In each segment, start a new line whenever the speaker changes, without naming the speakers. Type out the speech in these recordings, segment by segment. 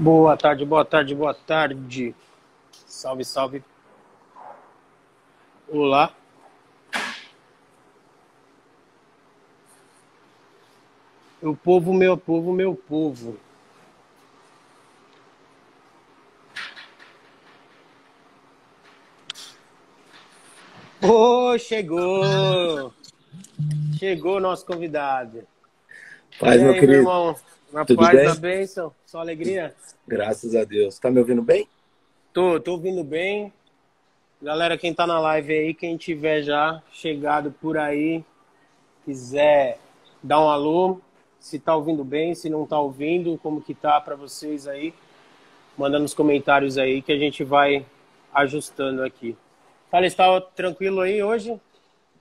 Boa tarde, boa tarde, boa tarde. Salve, salve. Olá. Meu povo, meu povo, meu povo. Ô, chegou! Chegou o nosso convidado. E
Paz, meu
aí, meu
querido.
irmão? Na
Tudo
paz, na
bem?
bênção, só alegria?
Graças a Deus. Tá me ouvindo bem?
Tô ouvindo bem. Galera, quem tá na live aí, quem tiver já chegado por aí, quiser dar um alô, se tá ouvindo bem, se não tá ouvindo, como que tá pra vocês aí? Manda nos comentários aí que a gente vai ajustando aqui. Fala, está tranquilo aí hoje?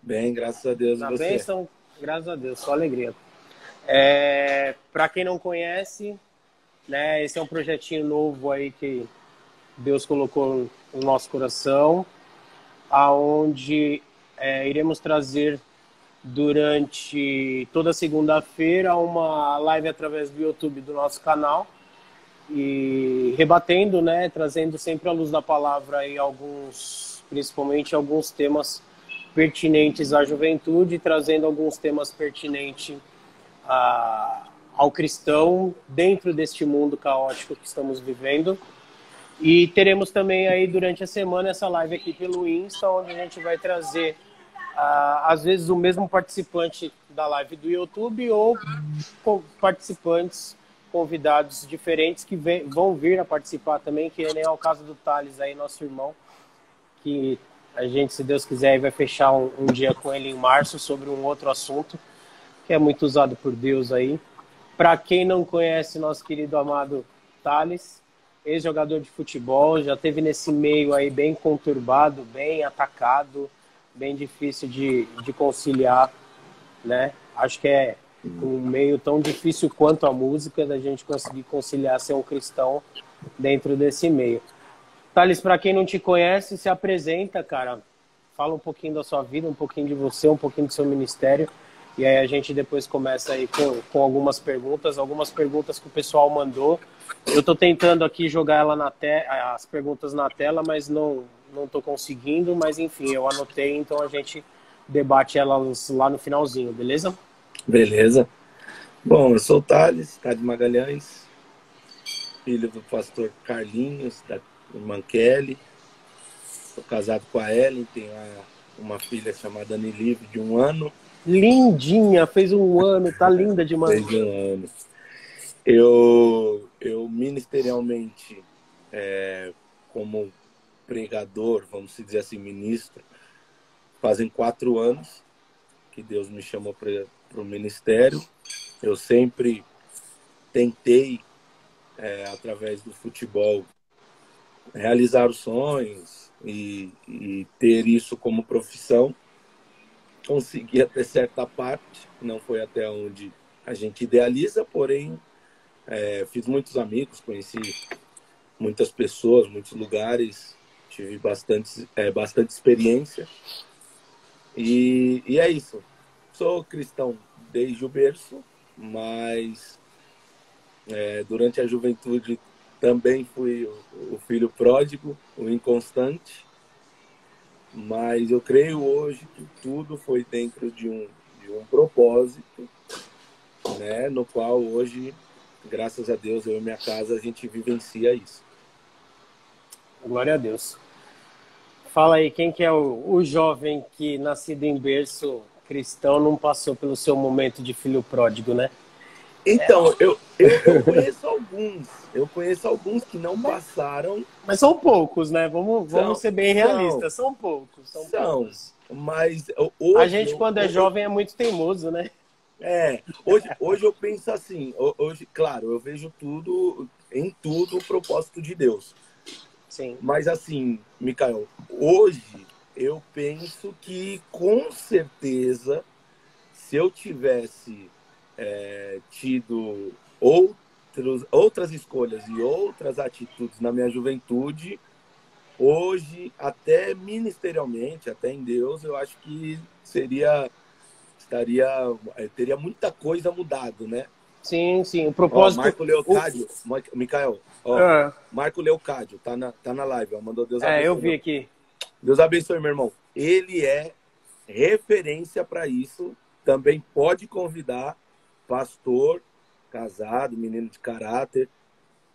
Bem, graças a Deus. E
Na
você?
bênção? Graças a Deus, só alegria. Para quem não conhece, né, esse é um projetinho novo aí que Deus colocou no nosso coração, aonde iremos trazer durante toda segunda-feira uma live através do YouTube do nosso canal, e rebatendo, né, trazendo sempre à luz da palavra aí principalmente alguns temas pertinentes à juventude, trazendo alguns temas pertinentes ao cristão dentro deste mundo caótico que estamos vivendo. E teremos também aí durante a semana essa live aqui pelo Insta, onde a gente vai trazer às vezes o mesmo participante da live do YouTube ou participantes convidados diferentes que vão vir a participar também, que nem é o caso do Thales aí, nosso irmão, que a gente, se Deus quiser, vai fechar um dia com ele em março sobre um outro assunto que é muito usado por Deus aí. Para quem não conhece nosso querido amado Thales, ex-jogador de futebol, já teve nesse meio aí bem conturbado, bem atacado, bem difícil de conciliar, né? Acho que é um meio tão difícil quanto a música, da gente conseguir conciliar ser um cristão dentro desse meio. Thales, para quem não te conhece, se apresenta, cara. Fala um pouquinho da sua vida, um pouquinho de você, um pouquinho do seu ministério. E aí a gente depois começa aí com algumas perguntas que o pessoal mandou. Eu estou tentando aqui jogar as perguntas na tela, mas não estou conseguindo. Mas enfim, eu anotei, então a gente debate elas lá no finalzinho, beleza?
Beleza. Bom, eu sou o Thales Magalhães, filho do pastor Carlinhos, da irmã Kelly. Sou casado com a Ellen, tenho uma filha chamada Nilive, de 1 ano.
Lindinha, fez um ano, tá linda demais.
Fez 1 ano. Eu ministerialmente, como pregador, vamos dizer assim, ministro, fazem 4 anos que Deus me chamou para o ministério. Eu sempre tentei, através do futebol, realizar os sonhos e ter isso como profissão. Consegui até certa parte, não foi até onde a gente idealiza, porém, fiz muitos amigos, conheci muitas pessoas, muitos lugares, tive bastante experiência. E é isso. Sou cristão desde o berço, mas durante a juventude também fui o filho pródigo, o inconstante, mas eu creio hoje que tudo foi dentro de um propósito, né, no qual hoje, graças a Deus, eu e minha casa, a gente vivencia isso.
Glória a Deus. Fala aí, quem que é o jovem que, nascido em berço cristão, não passou pelo seu momento de filho pródigo, né?
Então, eu conheço alguns que não passaram.
Mas são poucos, né? Vamos
São,
ser bem
são,
realistas. São poucos, são
são,
poucos.
mas
A
hoje
gente,
eu,
quando é jovem, é muito teimoso, né?
hoje eu penso assim, hoje, claro, eu vejo em tudo o propósito de Deus.
Sim.
Mas assim, Micael, hoje eu penso que com certeza, se eu tivesse tido outras escolhas e outras atitudes na minha juventude, hoje, até ministerialmente, até em Deus, eu acho que teria muita coisa mudado, né?
Sim, sim. O
Ó,
propósito.
Marco Leocádio, Micael, ó,
Ah,
Marco Leocádio, tá na live, ó, mandou Deus
eu
abençoe,
vi
meu.
aqui.
Deus abençoe, meu irmão. Ele é referência para isso. Também pode convidar pastor, casado, menino de caráter,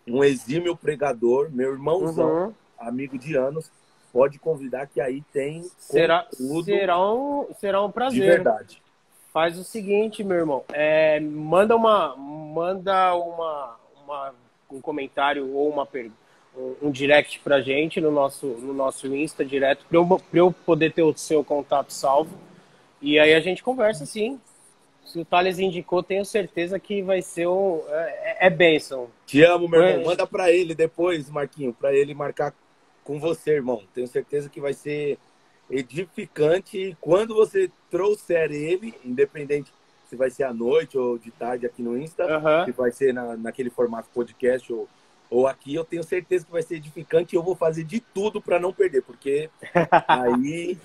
um exímio pregador, meu irmãozão,
Uhum.
amigo de anos, pode convidar que aí tem
Será,
conteúdo
será um
de
prazer.
verdade.
Faz o seguinte, meu irmão. Um comentário ou um direct pra gente no nosso Insta direto, pra eu poder ter o seu contato salvo. E aí a gente conversa sim. Se o Thales indicou, tenho certeza que vai ser é bênção.
Te amo, meu irmão.
Foi-
Manda para ele depois, Marquinho, para ele marcar com você, irmão. Tenho certeza que vai ser edificante. E quando você trouxer ele, independente se vai ser à noite ou de tarde aqui no Insta,
Aham.
se vai ser naquele formato podcast ou aqui, eu tenho certeza que vai ser edificante e eu vou fazer de tudo para não perder, porque aí,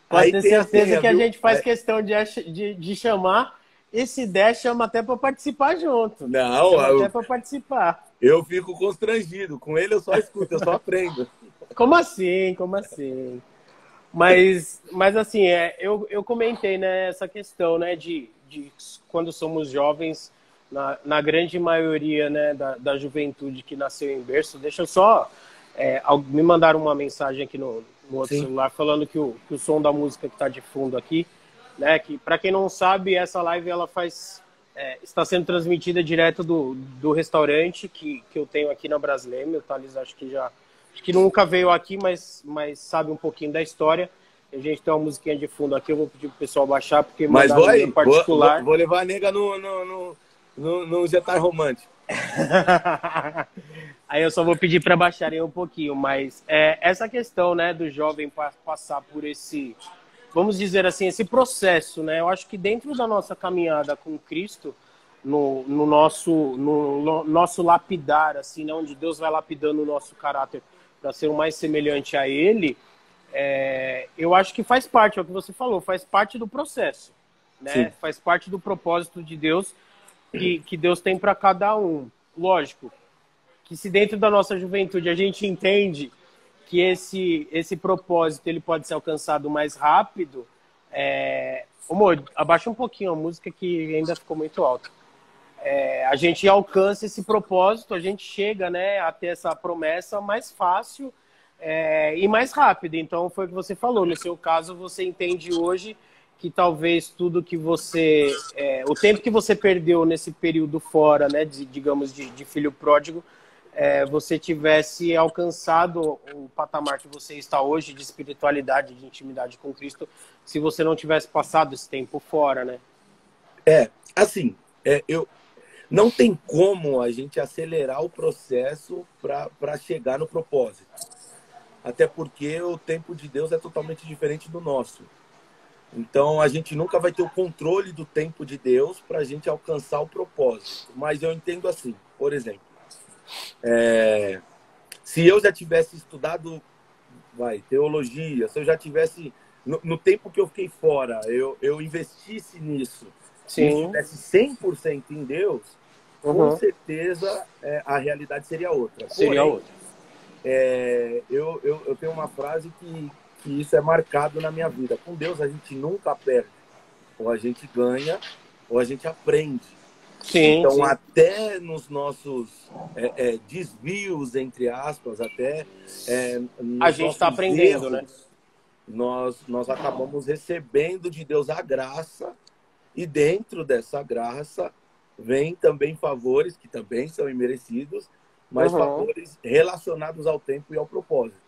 Pode
aí
ter
tem a
certeza
senha,
que a
viu?
gente faz questão de chamar. E se der, chama até para participar junto.
Não,
Chama até para participar.
eu fico constrangido. Com ele eu só escuto, eu só aprendo.
Como assim? Como assim? Mas assim, eu comentei, né, essa questão, né, de quando somos jovens, na grande maioria, né, da juventude que nasceu em berço. Deixa eu só me mandar uma mensagem aqui no outro
Sim,
celular falando que o som da música que está de fundo aqui, né, que para quem não sabe, essa live ela está sendo transmitida direto do restaurante que eu tenho aqui na Brasleme. O Thales acho que nunca veio aqui, mas sabe um pouquinho da história. A gente tem uma musiquinha de fundo aqui, eu vou pedir pro pessoal baixar, porque
mas vou
mandaram no meu
aí,
particular.
vou levar a nega no jantar romântico.
Aí eu só vou pedir para baixarem um pouquinho, mas essa questão, né, do jovem passar por esse, vamos dizer assim, esse processo, né? Eu acho que dentro da nossa caminhada com Cristo, no nosso lapidar, assim, né, onde Deus vai lapidando o nosso caráter para ser o mais semelhante a Ele, eu acho que faz parte, é o que você falou, faz parte do processo,
Sim,
né? Faz parte do propósito de Deus que Deus tem para cada um. Lógico que se dentro da nossa juventude a gente entende que esse propósito ele pode ser alcançado mais rápido, amor, abaixa um pouquinho a música que ainda ficou muito alta. A gente alcança esse propósito, a gente chega, né, a ter essa promessa mais fácil e mais rápido. Então, foi o que você falou. No seu caso, você entende hoje que talvez tudo que você... o tempo que você perdeu nesse período fora, né, digamos, de filho pródigo, você tivesse alcançado o patamar que você está hoje de espiritualidade, de intimidade com Cristo, se você não tivesse passado esse tempo fora, né?
assim, eu não tem como a gente acelerar o processo para chegar no propósito. Até porque o tempo de Deus é totalmente diferente do nosso. Então, a gente nunca vai ter o controle do tempo de Deus para a gente alcançar o propósito. Mas eu entendo assim, por exemplo, se eu já tivesse estudado teologia, se eu já tivesse, no tempo que eu fiquei fora, eu investisse nisso e
Sim.
estivesse 100% em Deus, com
Uhum.
certeza a realidade seria outra.
Seria
Porém,
outro.
eu tenho uma frase que isso é marcado na minha vida. Com Deus a gente nunca perde. Ou a gente ganha, ou a gente aprende.
Sim,
Então,
sim.
até nos nossos desvios, entre aspas, até
A
nos
gente está
nossos
aprendendo, né?
erros, nós acabamos recebendo de Deus a graça, e dentro dessa graça vem também favores que também são imerecidos, mas
Uhum.
favores relacionados ao tempo e ao propósito.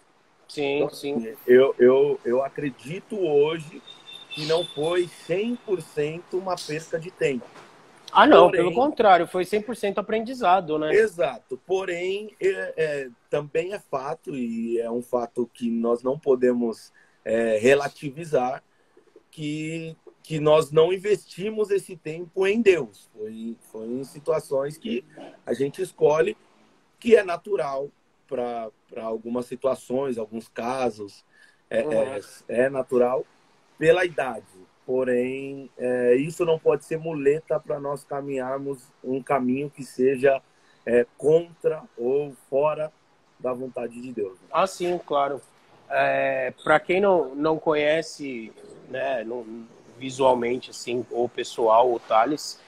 Então,
Sim, sim.
assim, eu acredito hoje que não foi 100% uma perca de tempo.
Ah, não, pelo
Porém,
contrário, foi 100% aprendizado, né?
exato. Porém, também é fato, e é um fato que nós não podemos relativizar, que nós não investimos esse tempo em Deus. Foi em situações que a gente escolhe, que é natural para algumas situações, alguns casos,
Uhum.
é natural pela idade. porém, isso não pode ser muleta para nós caminharmos um caminho que seja contra ou fora da vontade de Deus.
Ah, sim, claro. Para quem não conhece, né, visualmente, assim, o pessoal, o Thales,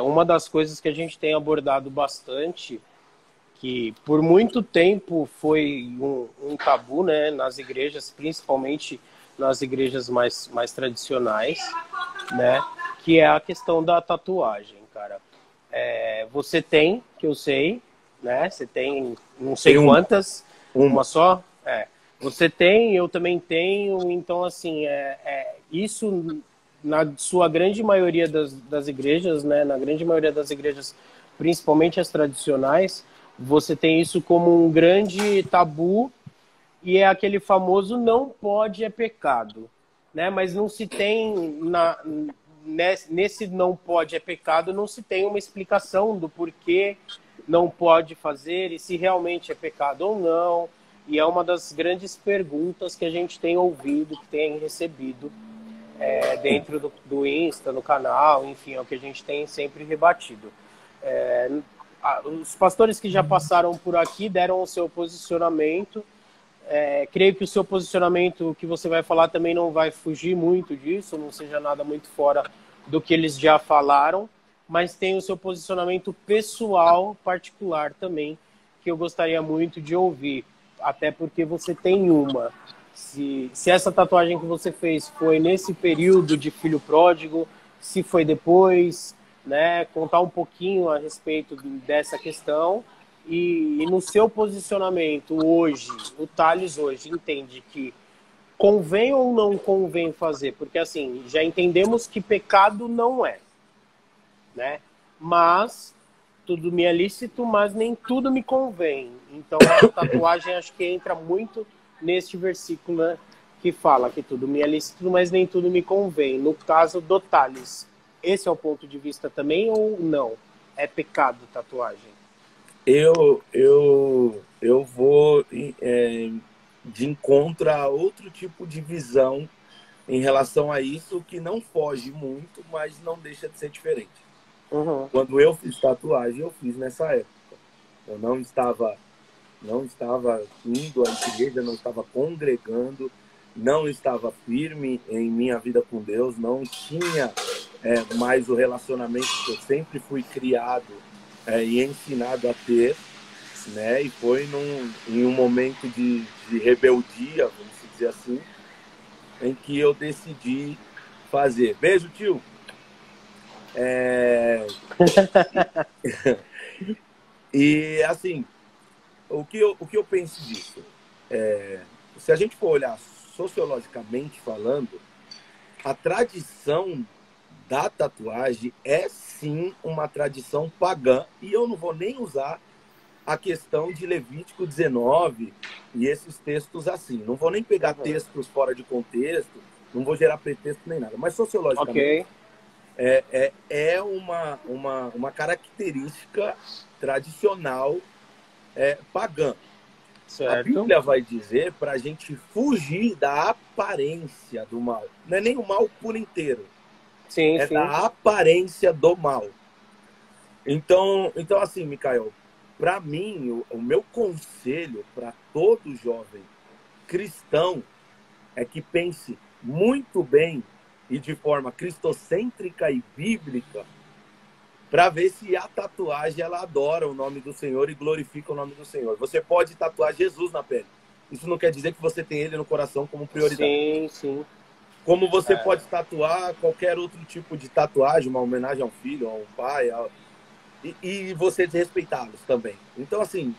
uma das coisas que a gente tem abordado bastante, que por muito tempo foi um tabu, né, nas igrejas, principalmente nas igrejas mais tradicionais, né, que é a questão da tatuagem, cara. Você tem, que eu sei, né, você tem não sei
Tem
quantas,
uma.
uma só? Você tem, eu também tenho, então, assim, isso na sua grande maioria das igrejas, né, na grande maioria das igrejas, principalmente as tradicionais, você tem isso como um grande tabu e é aquele famoso não pode é pecado, né? Mas não se tem nesse não pode é pecado, não se tem uma explicação do porquê não pode fazer e se realmente é pecado ou não. E é uma das grandes perguntas que a gente tem ouvido, que tem recebido dentro do Insta, no canal, enfim, é o que a gente tem sempre rebatido. Os pastores que já passaram por aqui deram o seu posicionamento. Creio que o seu posicionamento que você vai falar também não vai fugir muito disso, não seja nada muito fora do que eles já falaram, mas tem o seu posicionamento pessoal, particular também, que eu gostaria muito de ouvir, até porque você tem uma. Se essa tatuagem que você fez foi nesse período de filho pródigo, se foi depois, né? Contar um pouquinho a respeito dessa questão. E no seu posicionamento hoje, o Thales hoje entende que convém ou não convém fazer? Porque assim, já entendemos que pecado não é, né? Mas tudo me é lícito, mas nem tudo me convém. Então a tatuagem acho que entra muito neste versículo, né, que fala que tudo me é lícito, mas nem tudo me convém. No caso do Thales, esse é o ponto de vista também ou não? É pecado tatuagem?
Eu vou de encontro a outro tipo de visão em relação a isso, que não foge muito, mas não deixa de ser diferente.
Uhum.
Quando eu fiz tatuagem, eu fiz nessa época. Eu não estava indo à igreja, não estava congregando, não estava firme em minha vida com Deus, não tinha mais o relacionamento que eu sempre fui criado e ensinado a ter, né? E foi em um momento de rebeldia, vamos dizer assim, em que eu decidi fazer. Beijo, tio! E assim, o que eu penso disso? Se a gente for olhar sociologicamente falando, a tradição da tatuagem é sim uma tradição pagã, e eu não vou nem usar a questão de Levítico 19 e esses textos assim. Não vou nem pegar textos fora de contexto, não vou gerar pretexto nem nada, mas sociologicamente é uma característica tradicional pagã. A
Certo.
Bíblia vai dizer para a gente fugir da aparência do mal. Não é nem o mal por inteiro.
Sim,
É
sim.
da aparência do mal. Então assim, Micael, para mim, o meu conselho para todo jovem cristão é que pense muito bem e de forma cristocêntrica e bíblica para ver se a tatuagem ela adora o nome do Senhor e glorifica o nome do Senhor. Você pode tatuar Jesus na pele. Isso não quer dizer que você tem ele no coração como prioridade.
Sim, sim.
Como você pode tatuar qualquer outro tipo de tatuagem, uma homenagem a um filho, a um pai, e você desrespeitá-los também. Então, assim,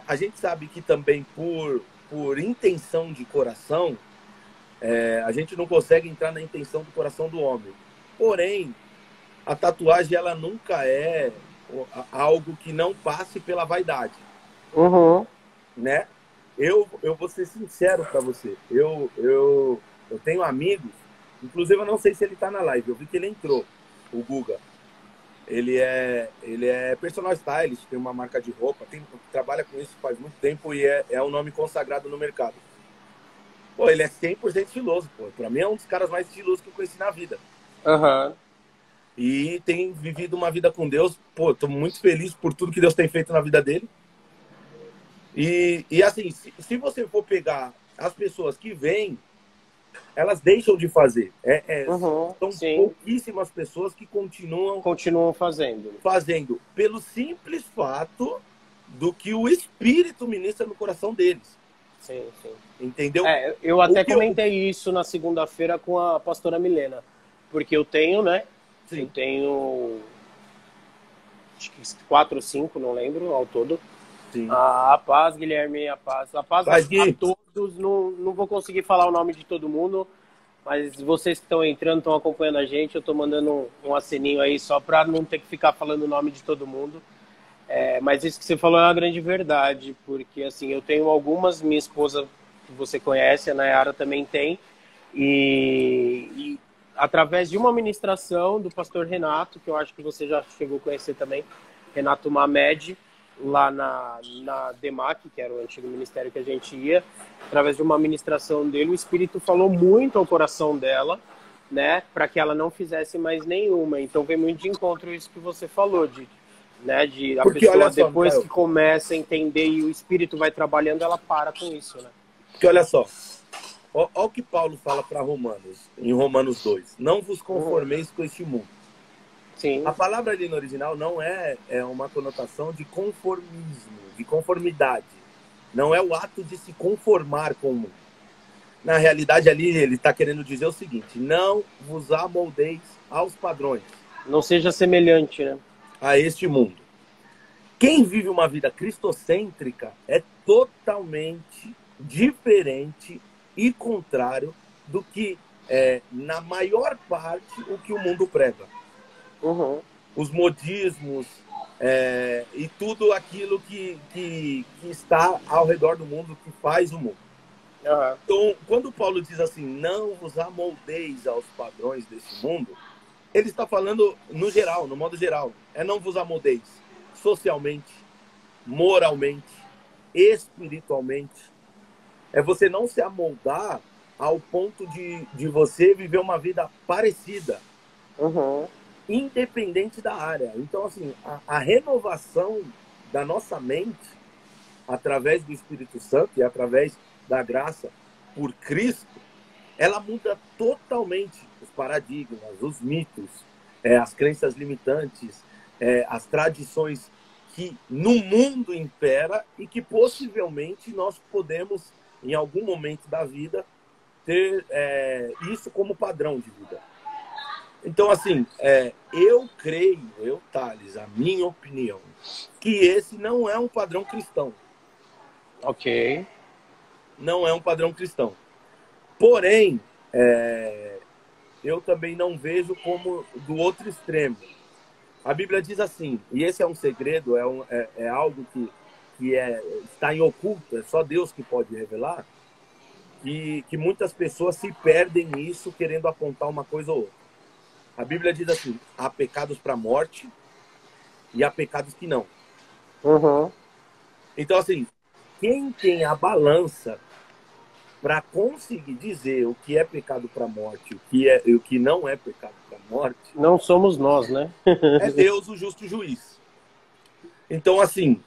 a gente sabe que também por intenção de coração, a gente não consegue entrar na intenção do coração do homem. Porém, a tatuagem ela nunca é algo que não passe pela vaidade,
Uhum.
né? Eu vou ser sincero para você. Eu tenho amigos, inclusive eu não sei se ele está na live. Eu vi que ele entrou, o Guga. Ele é personal stylist, tem uma marca de roupa, trabalha com isso faz muito tempo e é um nome consagrado no mercado. Pô, ele é 100% estiloso, pô. Pra mim é um dos caras mais estilosos que eu conheci na vida.
Aham.
E tem vivido uma vida com Deus. Pô, tô muito feliz por tudo que Deus tem feito na vida dele. E assim, se você for pegar as pessoas que vêm, elas deixam de fazer.
Uhum.
São
Sim.
pouquíssimas pessoas que continuam
Continuam fazendo.
fazendo, pelo simples fato do que o Espírito ministra no coração deles.
Sim, sim.
Entendeu?
Eu
O
até
que eu...
comentei isso na segunda-feira com a pastora Milena. Porque eu tenho, né? Eu
Sim,
tenho acho que 4 ou 5, não lembro, ao todo.
sim.
A paz, Guilherme, a paz. A paz
Mas,
a
Gui,
todos. Não vou conseguir falar o nome de todo mundo, mas vocês que estão entrando, estão acompanhando a gente, eu estou mandando um aceninho aí só para não ter que ficar falando o nome de todo mundo. Mas isso que você falou é uma grande verdade, porque assim, eu tenho algumas, minha esposa, que você conhece, a Nayara também tem, e através de uma ministração do pastor Renato, que eu acho que você já chegou a conhecer também, Renato Mamed, lá na DEMAC, que era o antigo ministério que a gente ia, através de uma ministração dele, o Espírito falou muito ao coração dela, né, para que ela não fizesse mais nenhuma. Então vem muito de encontro isso que você falou, né, de a
porque
pessoa
olha só,
depois
Michael,
que começa a entender e o Espírito vai trabalhando, ela para com isso, né?
porque olha só, olha o que Paulo fala para Romanos, em Romanos 2. Não vos conformeis com este mundo.
Sim.
A palavra ali no original não é uma conotação de conformismo, de conformidade. Não é o ato de se conformar com o mundo. Na realidade, ali ele está querendo dizer o seguinte: não vos amoldeis aos padrões,
Não seja semelhante, né?
a este mundo. Quem vive uma vida cristocêntrica é totalmente diferente e contrário do que, na maior parte, o que o mundo prega.
Uhum.
Os modismos e tudo aquilo que está ao redor do mundo, que faz o mundo.
Uhum.
Então, quando Paulo diz assim, não vos amoldeis aos padrões desse mundo, ele está falando no geral, no modo geral. Não vos amoldeis socialmente, moralmente, espiritualmente. É você não se amoldar ao ponto de você viver uma vida parecida,
Uhum.
independente da área. Então, assim, a renovação da nossa mente, através do Espírito Santo e através da graça por Cristo, ela muda totalmente os paradigmas, os mitos, as crenças limitantes, as tradições que no mundo impera e que possivelmente nós podemos, em algum momento da vida, ter isso como padrão de vida. Então, assim, eu creio, Thales, a minha opinião, que esse não é um padrão cristão.
Ok.
Não é um padrão cristão. Porém, eu também não vejo como do outro extremo. A Bíblia diz assim, e esse é um segredo, é algo que está em oculto, é só Deus que pode revelar, que muitas pessoas se perdem nisso querendo apontar uma coisa ou outra. A Bíblia diz assim, há pecados para a morte e há pecados que não.
Uhum.
Então, assim, quem tem a balança para conseguir dizer o que é pecado para a morte e o que não é pecado para a morte,
Não somos nós, né?
é Deus o justo juiz. Então, assim,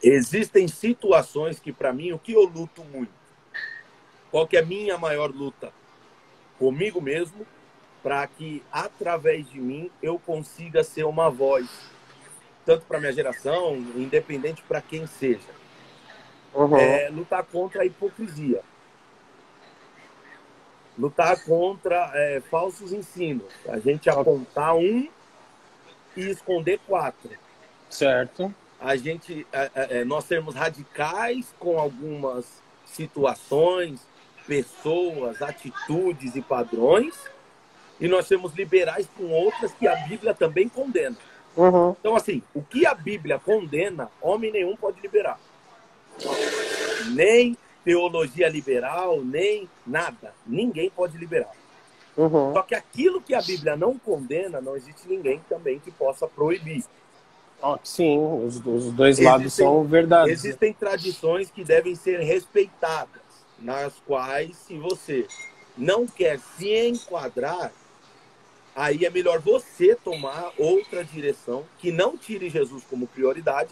existem situações que, para mim, o que eu luto muito? Qual que é a minha maior luta? Comigo mesmo, para que, através de mim, eu consiga ser uma voz, tanto para minha geração, independente para quem seja.
Uhum.
Lutar contra a hipocrisia. Lutar contra falsos ensinos. A gente apontar um e esconder 4.
Certo.
Nós sermos radicais com algumas situações, pessoas, atitudes e padrões, e nós sermos liberais com outras que a Bíblia também condena.
Uhum.
Então, assim, o que a Bíblia condena, homem nenhum pode liberar. Nem teologia liberal, nem nada. Ninguém pode liberar.
Uhum.
Só que aquilo que a Bíblia não condena, não existe ninguém também que possa proibir.
Sim, os dois lados são verdades.
Existem tradições que devem ser respeitadas. nas quais, se você não quer se enquadrar, aí é melhor você tomar outra direção, que não tire Jesus como prioridade,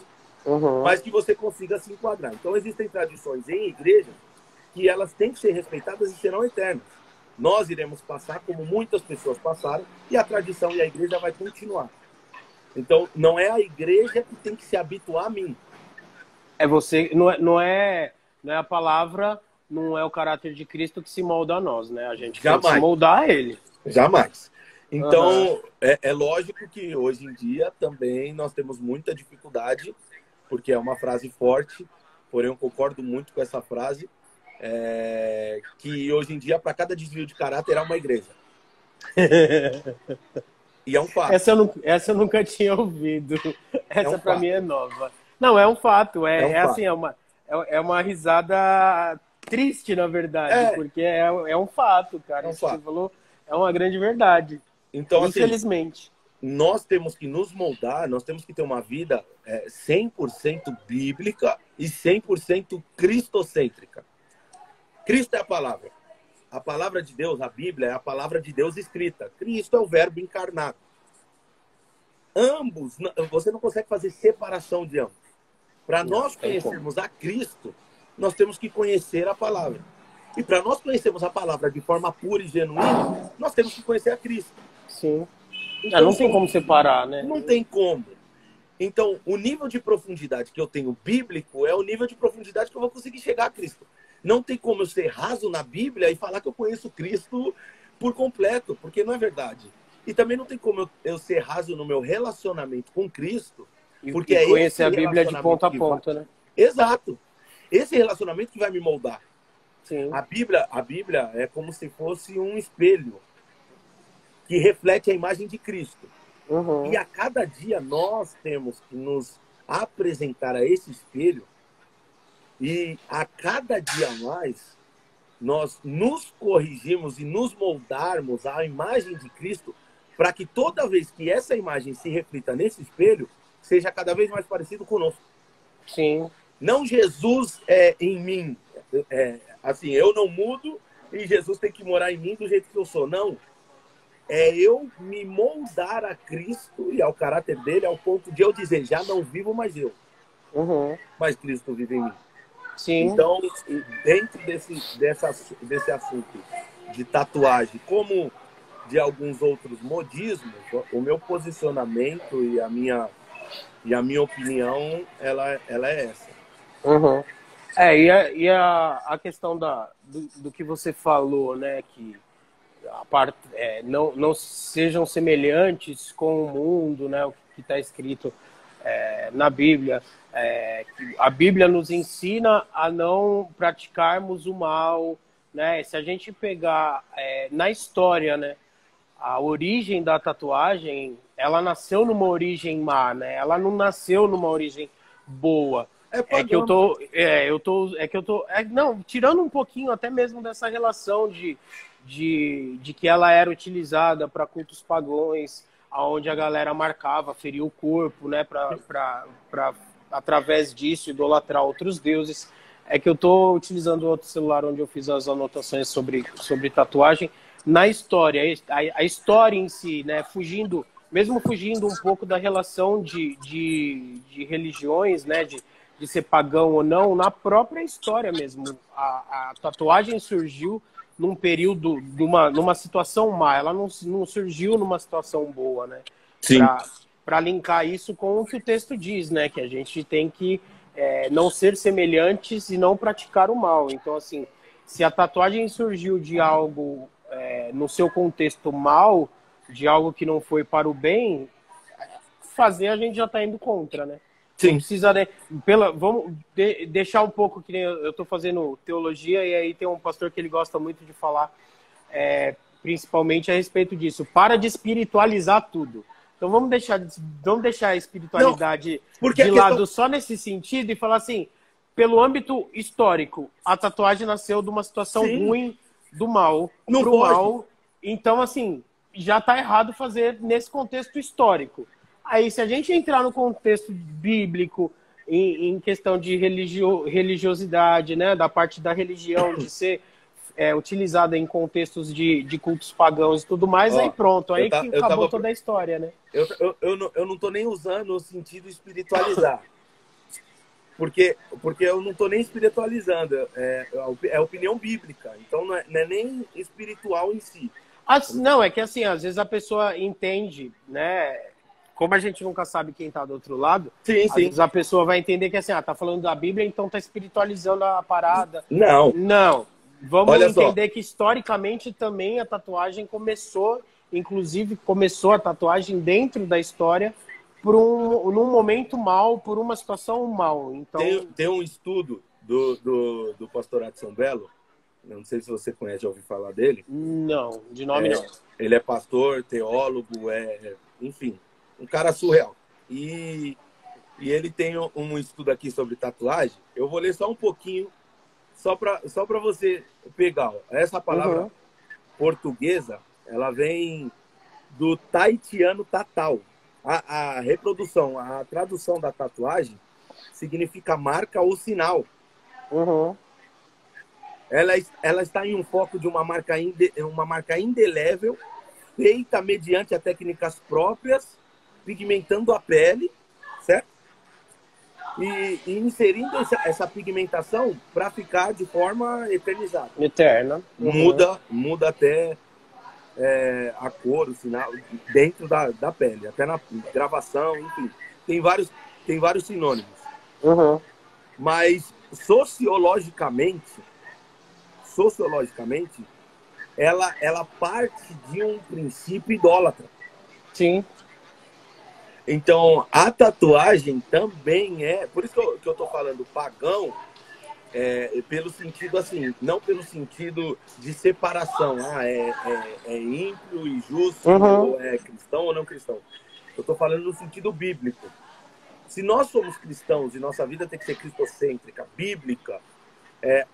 mas que você consiga se enquadrar. Então, existem tradições em igrejas que elas têm que ser respeitadas e serão eternas. Nós iremos passar como muitas pessoas passaram, e a tradição e a igreja vai continuar. Então, não é a igreja que tem que se habituar a mim.
É você, não é a palavra, não é o caráter de Cristo que se molda a nós, né? A gente tem que se moldar a ele.
Jamais. Então, é lógico que hoje em dia também nós temos muita dificuldade, porque é uma frase forte, porém eu concordo muito com essa frase, que hoje em dia, para cada desvio de caráter, há uma igreja. E é um fato.
Essa eu nunca tinha ouvido. Essa para mim é nova. Não, é um fato. Assim, é uma risada triste, na verdade, porque é um fato, cara. Isso que você falou é uma grande verdade.
Então,
infelizmente.
Assim, nós temos que nos moldar, nós temos que ter uma vida 100% bíblica e 100% cristocêntrica. Cristo é a palavra. A palavra de Deus, a Bíblia, é a palavra de Deus escrita. Cristo é o verbo encarnado. Ambos, você não consegue fazer separação de ambos. Para nós conhecermos a Cristo, nós temos que conhecer a palavra. E para nós conhecermos a palavra de forma pura e genuína, nós temos que conhecer a Cristo.
Sim. Então, não tem como separar, né?
Não tem como. Então, o nível de profundidade que eu tenho bíblico é o nível de profundidade que eu vou conseguir chegar a Cristo. Não tem como eu ser raso na Bíblia e falar que eu conheço Cristo por completo, porque não é verdade. E também não tem como eu ser raso no meu relacionamento com Cristo, porque
é conhecer a Bíblia de ponta a ponta, né?
Exato. Esse relacionamento que vai me moldar.
Sim.
A Bíblia é como se fosse um espelho que reflete a imagem de Cristo. E a cada dia nós temos que nos apresentar a esse espelho, e a cada dia mais nós nos corrigimos e nos moldarmos à imagem de Cristo, para que toda vez que essa imagem se reflita nesse espelho, seja cada vez mais parecido conosco.
Sim.
Não Jesus em mim. Assim, eu não mudo e Jesus tem que morar em mim do jeito que eu sou. Não. É eu me moldar a Cristo e ao caráter dele, ao ponto de eu dizer, já não vivo mais eu. Mas Cristo vive em mim.
Sim.
Então, dentro desse assunto de tatuagem, como de alguns outros modismos, o meu posicionamento e a minha opinião, ela é essa.
E a questão do que você falou, né, que a parte, não sejam semelhantes com o mundo, né, o que está escrito na Bíblia, que a Bíblia nos ensina a não praticarmos o mal, né? Se a gente pegar na história, né, a origem da tatuagem, ela nasceu numa origem má, né? Ela não nasceu numa origem boa. Não, tirando um pouquinho até mesmo dessa relação de que ela era utilizada para cultos pagãos, onde a galera marcava, feria o corpo, né, para através disso idolatrar outros deuses. É que eu estou utilizando outro celular onde eu fiz as anotações sobre tatuagem. Na história, a história em si, né, mesmo fugindo um pouco da relação de religiões, né, de ser pagão ou não, na própria história mesmo. A tatuagem surgiu num período, numa situação má, ela não surgiu numa situação boa, né? Para linkar isso com o que o texto diz, né? Que a gente tem que não ser semelhantes e não praticar o mal. Então, assim, se a tatuagem surgiu de algo no seu contexto mal, de algo que não foi para o bem, fazer a gente já está indo contra, né?
Sim.
Precisa, né, vamos deixar um pouco, que nem eu estou fazendo teologia, e aí tem um pastor que ele gosta muito de falar, principalmente a respeito disso. Para de espiritualizar tudo. Então vamos deixar a espiritualidade de lado só nesse sentido e falar assim, pelo âmbito histórico, a tatuagem nasceu de uma situação ruim, do mal pro mal. Então, assim, já está errado fazer nesse contexto histórico. Aí, se a gente entrar no contexto bíblico, em questão de religiosidade, né? Da parte da religião, de ser utilizada em contextos de cultos pagãos e tudo mais, aí
Ó,
pronto,
eu,
aí
tá,
que
eu
acabou
tava.
toda a história, né?
Eu não tô nem usando o sentido espiritualizar. Porque eu não tô nem espiritualizando. É opinião bíblica. Então não é nem espiritual em si.
Não, é que assim, às vezes a pessoa entende, né? Como a gente nunca sabe quem tá do outro lado,
Sim,
às
sim.
vezes a pessoa vai entender que assim, tá falando da Bíblia, então tá espiritualizando a parada.
Não.
Não. Vamos
Olha só.
entender que historicamente também a tatuagem começou, inclusive começou a tatuagem dentro da história num momento mal, por uma situação mal. Então,
Tem um estudo do Pastorato de São Belo. Não sei se você conhece, já ouviu falar dele.
não, de nome não.
Ele é pastor, teólogo, enfim, um cara surreal. E ele tem um estudo aqui sobre tatuagem. Eu vou ler só um pouquinho, só para você pegar. Ó. Essa palavra portuguesa, ela vem do taitiano tatal. A reprodução, a tradução da tatuagem significa marca ou sinal.
Uhum.
Ela está em um foco de uma marca indelével, feita mediante a técnicas próprias, pigmentando a pele, certo? E inserindo essa pigmentação para ficar de forma eternizada.
Eterna. Uhum.
Muda até a cor, o sinal, dentro da pele, até na gravação, enfim. Tem vários sinônimos.
Uhum.
Mas sociologicamente, ela parte de um princípio idólatra.
Sim.
Então, a tatuagem também por isso que eu tô falando pagão, pelo sentido assim, não pelo sentido de separação, é ímpio e justo, ou é cristão ou não cristão. Eu tô falando no sentido bíblico. Se nós somos cristãos e nossa vida tem que ser cristocêntrica, bíblica,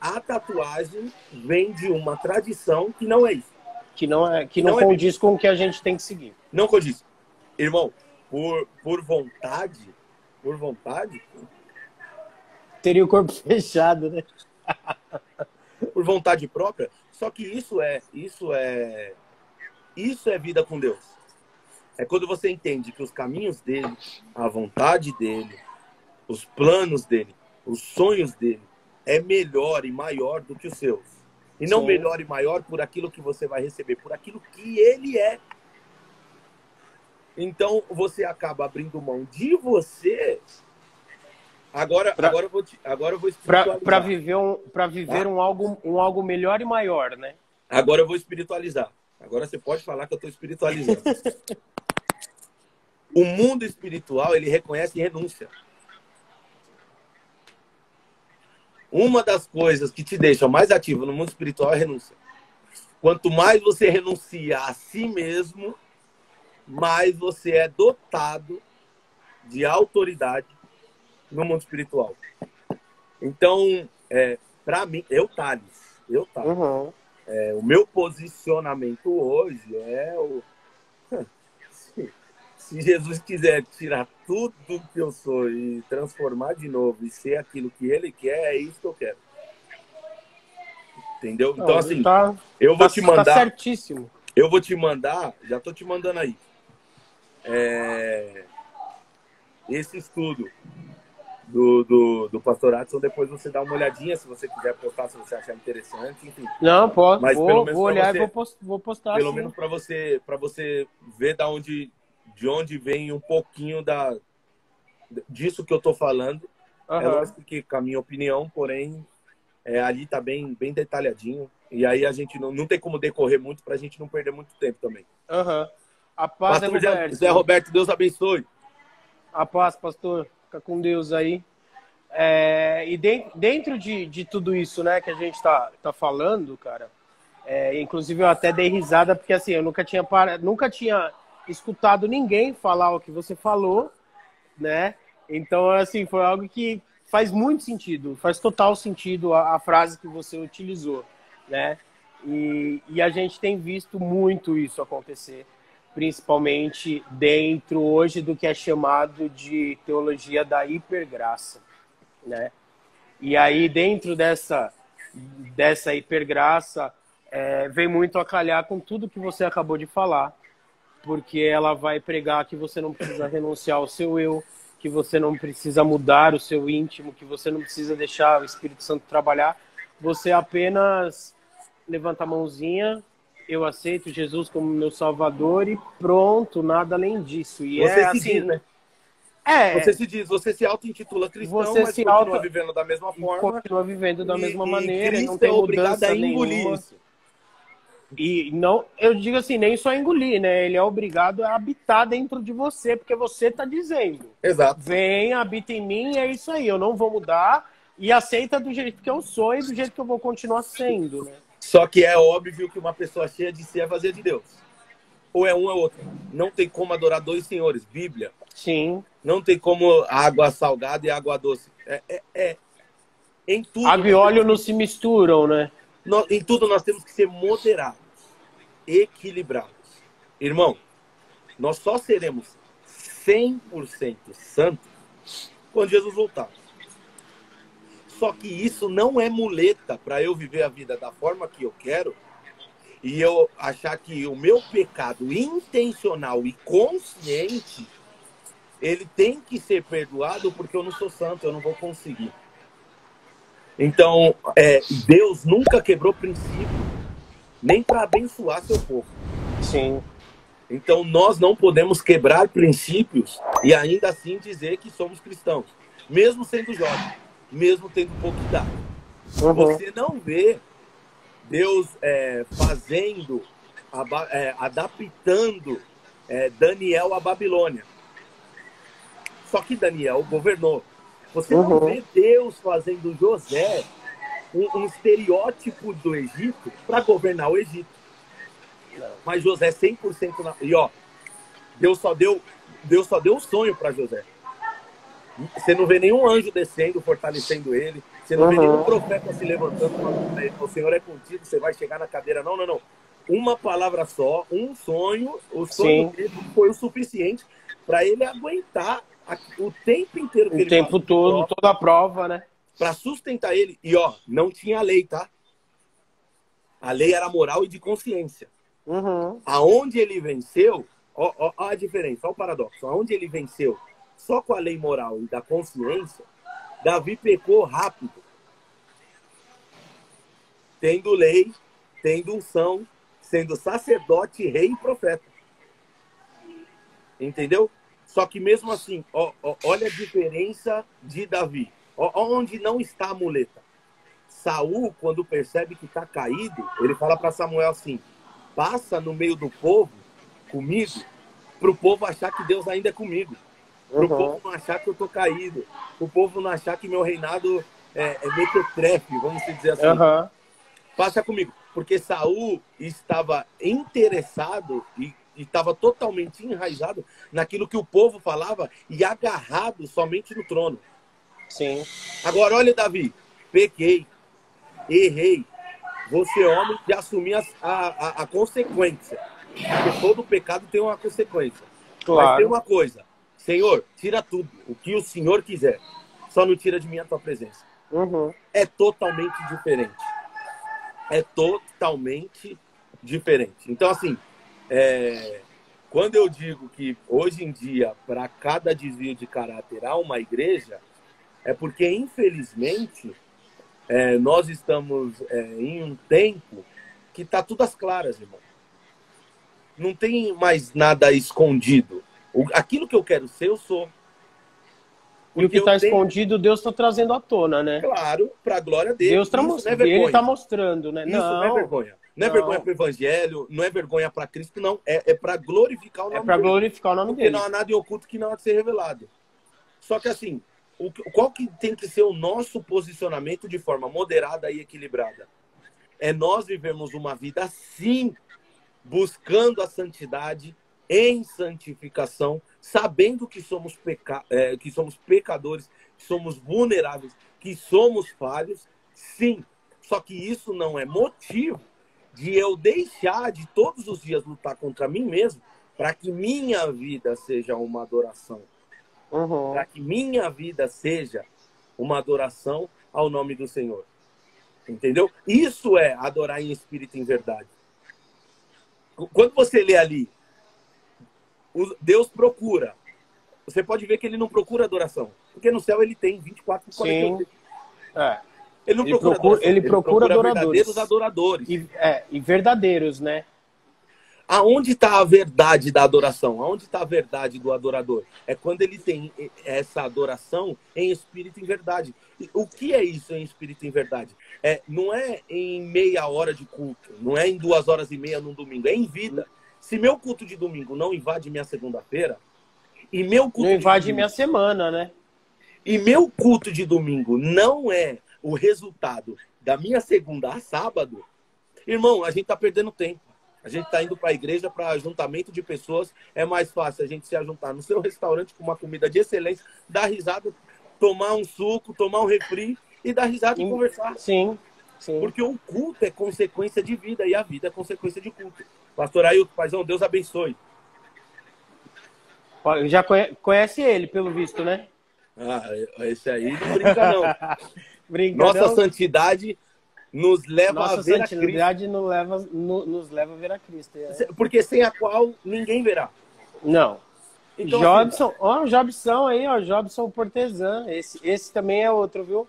a tatuagem vem de uma tradição que não é isso.
Que não condiz com o que a gente tem que seguir.
Não condiz. Irmão, por vontade,
teria o corpo fechado, né?
por vontade própria. Só que isso é vida com Deus. É quando você entende que os caminhos dele, a vontade dele, os planos dele, os sonhos dele é melhor e maior do que os seus. E não melhor e maior por aquilo que você vai receber, por aquilo que ele é. Então você acaba abrindo mão de você. Agora eu vou espiritualizar.
Para viver um algo melhor e maior, né?
Agora eu vou espiritualizar. Agora você pode falar que eu estou espiritualizando. O mundo espiritual, ele reconhece renúncia. Uma das coisas que te deixam mais ativo no mundo espiritual é renúncia. Quanto mais você renuncia a si mesmo, mais você é dotado de autoridade no mundo espiritual. Então, para mim, Thales.
Uhum.
O meu posicionamento hoje se Jesus quiser tirar tudo que eu sou e transformar de novo e ser aquilo que ele quer, é isso que eu quero. Entendeu? Então, assim, eu vou te mandar...
Tá certíssimo.
Eu vou te mandar, já tô te mandando aí, esse estudo do Pastor Adson, depois você dá uma olhadinha, se você quiser postar, se você achar interessante, enfim.
Não, pode.
Mas
vou olhar e vou postar.
Pelo menos para você ver de onde vem um pouquinho disso que eu tô falando.
Uhum.
É lógico que, com a minha opinião, porém, ali tá bem detalhadinho. E aí a gente não tem como decorrer muito pra gente não perder muito tempo também.
Uhum. A paz,
pastor Zé Roberto, Deus abençoe.
A paz, pastor. Fica com Deus aí. E dentro de tudo isso, né, que a gente tá falando, cara, inclusive eu até dei risada, porque assim, eu nunca tinha escutado ninguém falar o que você falou, né? Então, assim, foi algo que faz muito sentido, faz total sentido a frase que você utilizou, né? E a gente tem visto muito isso acontecer, principalmente dentro hoje do que é chamado de teologia da hipergraça. né? E aí, dentro dessa hipergraça, vem muito a calhar com tudo que você acabou de falar, porque ela vai pregar que você não precisa renunciar ao seu eu, que você não precisa mudar o seu íntimo, que você não precisa deixar o Espírito Santo trabalhar, você apenas levanta a mãozinha, eu aceito Jesus como meu Salvador e pronto, nada além disso. E
Você se
assim,
diz, né?
é,
Você se diz, você se auto-intitula cristão,
você
mas
se
continua vivendo da mesma
e
forma.
continua vivendo da mesma
E
maneira, e não
Cristo é
tem
obrigado a
mudança
engolir
nenhuma.
isso.
E não, eu digo assim, nem só engolir, né? Ele é obrigado a habitar dentro de você, porque você está dizendo.
Exato.
Vem, habita em mim, é isso aí. Eu não vou mudar e aceita do jeito que eu sou e do jeito que eu vou continuar sendo, né?
Só que é óbvio que uma pessoa cheia de si é vazia de Deus. Ou é um ou outro. Não tem como adorar dois senhores. Bíblia.
Sim.
Não tem como água salgada e água doce. Em tudo,
Água e óleo não se misturam, né?
em tudo nós temos que ser moderados, equilibrados. Irmão, nós só seremos 100% santos quando Jesus voltar. Só que isso não é muleta para eu viver a vida da forma que eu quero e eu achar que o meu pecado intencional e consciente ele tem que ser perdoado porque eu não sou santo, eu não vou conseguir. Então, Deus nunca quebrou princípio, nem para abençoar seu povo.
Sim.
Então, nós não podemos quebrar princípios e ainda assim dizer que somos cristãos, mesmo sendo jovem, mesmo tendo pouca idade.
Uhum.
Você não vê Deus adaptando Daniel à Babilônia. Só que Daniel governou. Você não vê Deus fazendo José um estereótipo do Egito para governar o Egito. Mas José 100% E ó, Deus só deu o sonho para José. Você não vê nenhum anjo descendo, fortalecendo ele. Você não vê nenhum profeta se levantando falando para ele: o Senhor é contigo, você vai chegar na cadeira. Não, não, não. Uma palavra só, um sonho. O sonho dele foi o suficiente para ele aguentar o tempo inteiro que
o
ele
tempo todo, toda a prova, né?
Para sustentar ele. E ó, não tinha lei, tá? A lei era moral e de consciência. Aonde ele venceu, ó a diferença, ó o paradoxo. Aonde ele venceu só com a lei moral e da consciência, Davi pecou rápido. Tendo lei, tendo unção, sendo sacerdote, rei e profeta. Entendeu? Só que mesmo assim, olha a diferença de Davi. Onde não está a muleta. Saul, quando percebe que está caído, ele fala para Samuel assim: passa no meio do povo comigo, para o povo achar que Deus ainda é comigo. Para o povo não achar que eu estou caído. Para o povo não achar que meu reinado é mequetrefe, vamos dizer assim. Passa comigo. Porque Saul estava interessado e estava totalmente enraizado naquilo que o povo falava e agarrado somente no trono.
Sim.
Agora, olha, Davi, pequei, errei, vou ser homem de assumir a consequência. Porque todo pecado tem uma consequência.
Claro.
Mas tem uma coisa: Senhor, tira tudo, o que o Senhor quiser, só não tira de mim a tua presença. É totalmente diferente. É totalmente diferente. Então, assim, quando eu digo que hoje em dia, para cada desvio de caráter há uma igreja, é porque, infelizmente, nós estamos em um tempo que está tudo às claras, irmão. Não tem mais nada escondido. Aquilo que eu quero ser, eu sou.
E o que está escondido, Deus está trazendo à tona, né?
Claro, para a glória dele.
Deus está mostrando. Ele está mostrando, né?
Isso não é vergonha. Não é vergonha para o evangelho, não é vergonha para Cristo, não. É para glorificar o nome dele.
É para glorificar o nome dele.
Porque não há nada em oculto que não há de ser revelado. Só que assim, qual que tem que ser o nosso posicionamento de forma moderada e equilibrada? É nós vivermos uma vida, sim, buscando a santidade, em santificação, sabendo que somos pecadores, que somos vulneráveis, que somos falhos, sim. Só que isso não é motivo de eu deixar de todos os dias lutar contra mim mesmo para que minha vida seja uma adoração. Para que minha vida seja uma adoração ao nome do Senhor. Entendeu? Isso é adorar em espírito e em verdade. Quando você lê ali, Deus procura. Você pode ver que ele não procura adoração. Porque no céu ele tem 24 por 48.
Sim. É.
Ele não procura adoração.
Ele procura adoradores.
Verdadeiros adoradores.
E verdadeiros, né?
Aonde está a verdade da adoração? Aonde está a verdade do adorador? É quando ele tem essa adoração em espírito e em verdade. O que é isso em espírito e em verdade? Não é em meia hora de culto, não é em 2 horas e meia num domingo, é em vida. Se meu culto de domingo não invade minha segunda-feira, e meu culto
não invade
domingo,
minha semana, né?
E meu culto de domingo não é o resultado da minha segunda a sábado, irmão, a gente está perdendo tempo. A gente está indo para a igreja para ajuntamento de pessoas. É mais fácil a gente se ajuntar no seu restaurante com uma comida de excelência, dar risada, tomar um suco, tomar um refri e dar risada e conversar.
Sim, sim.
Porque o culto é consequência de vida e a vida é consequência de culto. Pastor Ailton, paizão, Deus abençoe.
Já conhece ele, pelo visto, né?
Esse aí não brinca, não.
Brinca,
Nossa
não?
santidade nos leva
Nossa
a ver a Cristo.
Nossa santidade nos leva a ver a Cristo.
Porque sem a qual ninguém verá.
Não.
Então,
Jobson, assim, ó, Jobson aí, ó, Jobson Portesan. Esse também é outro, viu?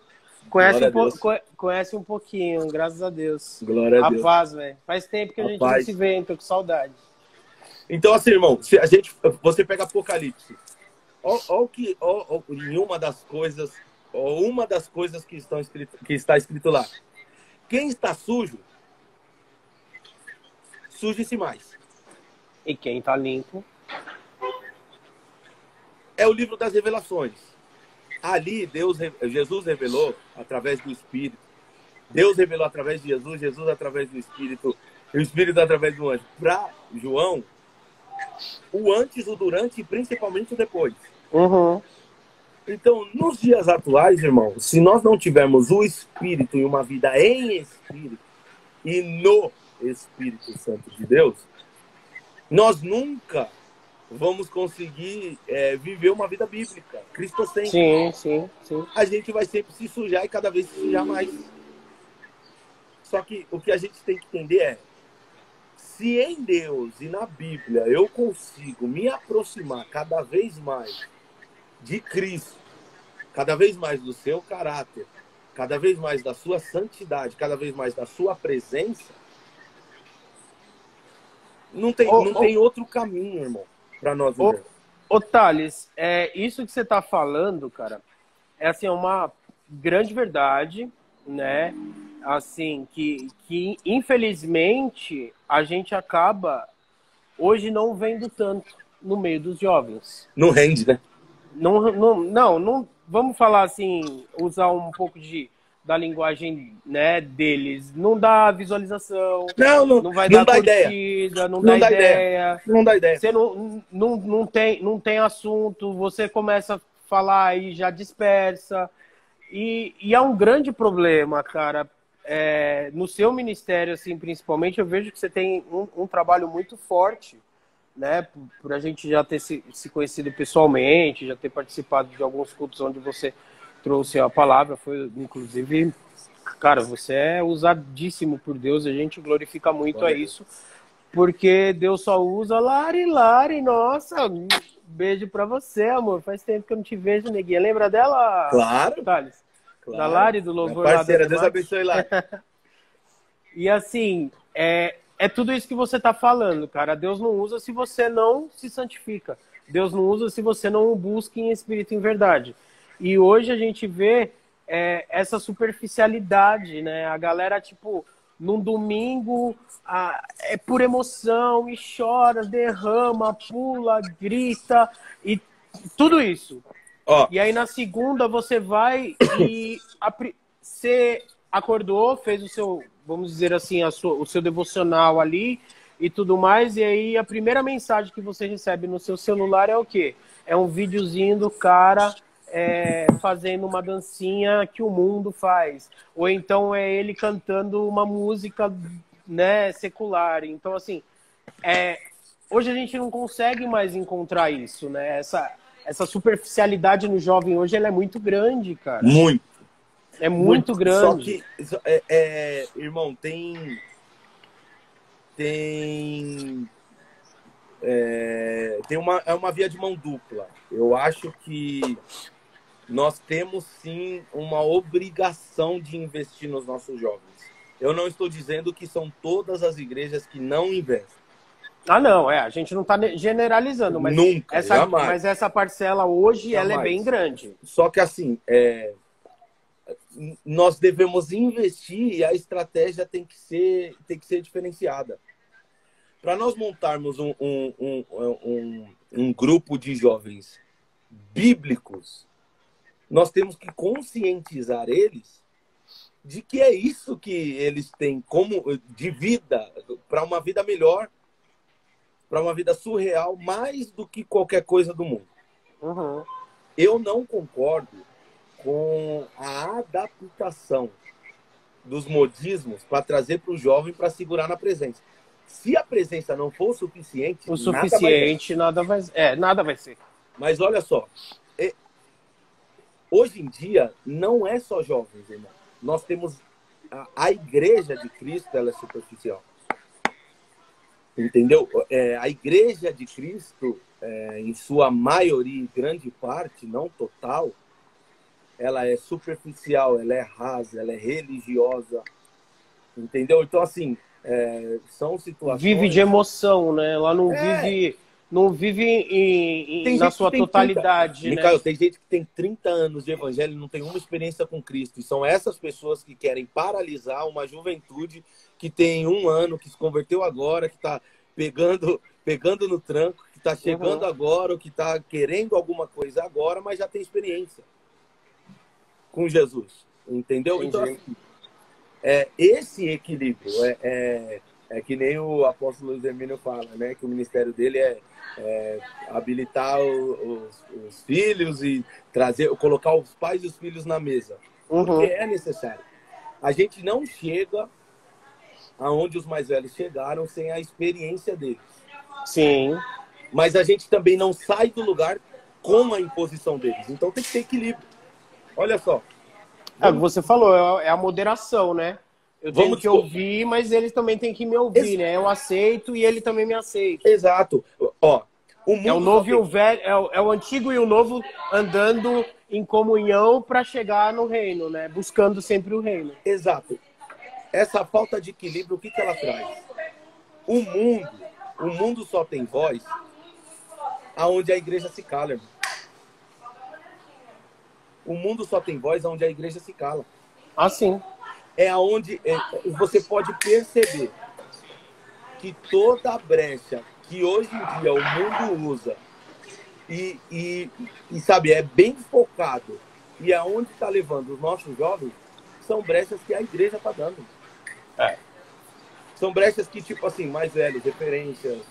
Conhece um pouquinho, graças a Deus.
Glória a Deus.
Paz, velho. Faz tempo que a gente não se vê, hein? Tô com saudade.
Então, assim, irmão, você pega Apocalipse. Em uma das coisas que está escrito lá. Quem está sujo, suje-se mais.
E quem está limpo?
É o livro das revelações. Ali, Jesus revelou através do Espírito. Deus revelou através de Jesus, Jesus através do Espírito, e o Espírito através do anjo. Para João, o antes, o durante e principalmente o depois.
Uhum.
Então, nos dias atuais, irmão, se nós não tivermos o Espírito e uma vida em Espírito e no Espírito Santo de Deus, nós nunca vamos conseguir viver uma vida bíblica, cristocêntrica.
Sim.
A gente vai sempre se sujar e cada vez se sujar mais. Só que o que a gente tem que entender é, se em Deus e na Bíblia eu consigo me aproximar cada vez mais de Cristo, cada vez mais do seu caráter, cada vez mais da sua santidade, cada vez mais da sua presença, não tem outro caminho, irmão, para nós vivermos.
Ô Thales, isso que você está falando, cara, é assim, uma grande verdade, né? Assim, que infelizmente a gente acaba hoje não vendo tanto no meio dos jovens.
Não rende, né?
Não, vamos falar assim, usar um pouco da linguagem, né, deles. Não dá visualização, não vai dar curtida, não dá ideia.
Não dá ideia.
Você não tem assunto, você começa a falar e já dispersa. E é um grande problema, cara. No seu ministério, assim, principalmente, eu vejo que você tem um trabalho muito forte, né? Por a gente já ter se conhecido pessoalmente, já ter participado de alguns cultos onde você trouxe a palavra, foi, inclusive, cara, você é usadíssimo por Deus, a gente glorifica muito a isso, porque Deus só usa Lari, nossa, beijo pra você, amor, faz tempo que eu não te vejo, neguinha, lembra dela?
Claro,
Thales?
claro.
Da Lari, do louvor
minha parceira,
lá.
Deus abençoe lá.
E assim, é tudo isso que você tá falando, cara, Deus não usa se você não se santifica, Deus não usa se você não o busca em espírito e em verdade. E hoje a gente vê essa superficialidade, né? A galera, tipo, num domingo é por emoção e chora, derrama, pula, grita e tudo isso. E aí na segunda você vai e você acordou, fez o seu, vamos dizer assim, o seu devocional ali e tudo mais, e aí a primeira mensagem que você recebe no seu celular é o quê? É um videozinho do cara fazendo uma dancinha que o mundo faz. Ou então é ele cantando uma música, né, secular. Então, assim, hoje a gente não consegue mais encontrar isso, né? essa superficialidade no jovem hoje, ela é muito grande, cara.
Muito.
É muito grande.
Só que, irmão, é uma via de mão dupla. Eu acho que nós temos sim uma obrigação de investir nos nossos jovens. Eu não estou dizendo que são todas as igrejas que não investem.
Ah, não, a gente não está generalizando, mas
Nunca, jamais.
Mas essa parcela hoje,
Jamais.
ela é bem grande.
Só que assim, nós devemos investir e a estratégia tem que ser diferenciada. Para nós montarmos um grupo de jovens bíblicos, nós temos que conscientizar eles de que é isso que eles têm como de vida, para uma vida melhor, para uma vida surreal, mais do que qualquer coisa do mundo.
Uhum.
Eu não concordo com a adaptação dos modismos para trazer para o jovem para segurar na presença. Se a presença não for suficiente,
nada vai ser.
Mas olha só, hoje em dia não é só jovens, irmão. Nós temos a igreja de Cristo, ela é superficial. Entendeu? A igreja de Cristo, em sua maioria e grande parte, não total, ela é superficial, ela é rasa, ela é religiosa. Entendeu? Então, assim, são situações...
Vive de emoção, né? Ela não vive na sua totalidade.
30...
né?
Micael, tem gente que tem 30 anos de evangelho e não tem uma experiência com Cristo. E são essas pessoas que querem paralisar uma juventude que tem 1 ano, que se converteu agora, que está pegando no tranco, que está chegando agora, ou que está querendo alguma coisa agora, mas já tem experiência com Jesus. Entendeu?
Entendi.
Então, assim, esse equilíbrio é que nem o apóstolo Hermínio fala, né? Que o ministério dele é habilitar os filhos e colocar os pais e os filhos na mesa. Porque é necessário. A gente não chega aonde os mais velhos chegaram sem a experiência deles.
Sim.
Mas a gente também não sai do lugar com a imposição deles. Então tem que ter equilíbrio. Olha só.
Você falou, é a moderação, né? Eu tenho que ouvir, mas eles também têm que me ouvir, né? Eu aceito e ele também me aceita.
Exato. Ó, o mundo
o novo e o velho, é o antigo e o novo andando em comunhão para chegar no reino, né? Buscando sempre o reino.
Exato. Essa falta de equilíbrio, o que ela traz? O mundo só tem voz aonde a igreja se cala, irmão. O mundo só tem voz aonde a igreja se cala.
Ah, sim.
É aonde você pode perceber que toda a brecha que hoje em dia o mundo usa e sabe, é bem focado e aonde está levando os nossos jovens são brechas que a igreja está dando. São brechas que, tipo assim, mais velhos, referências,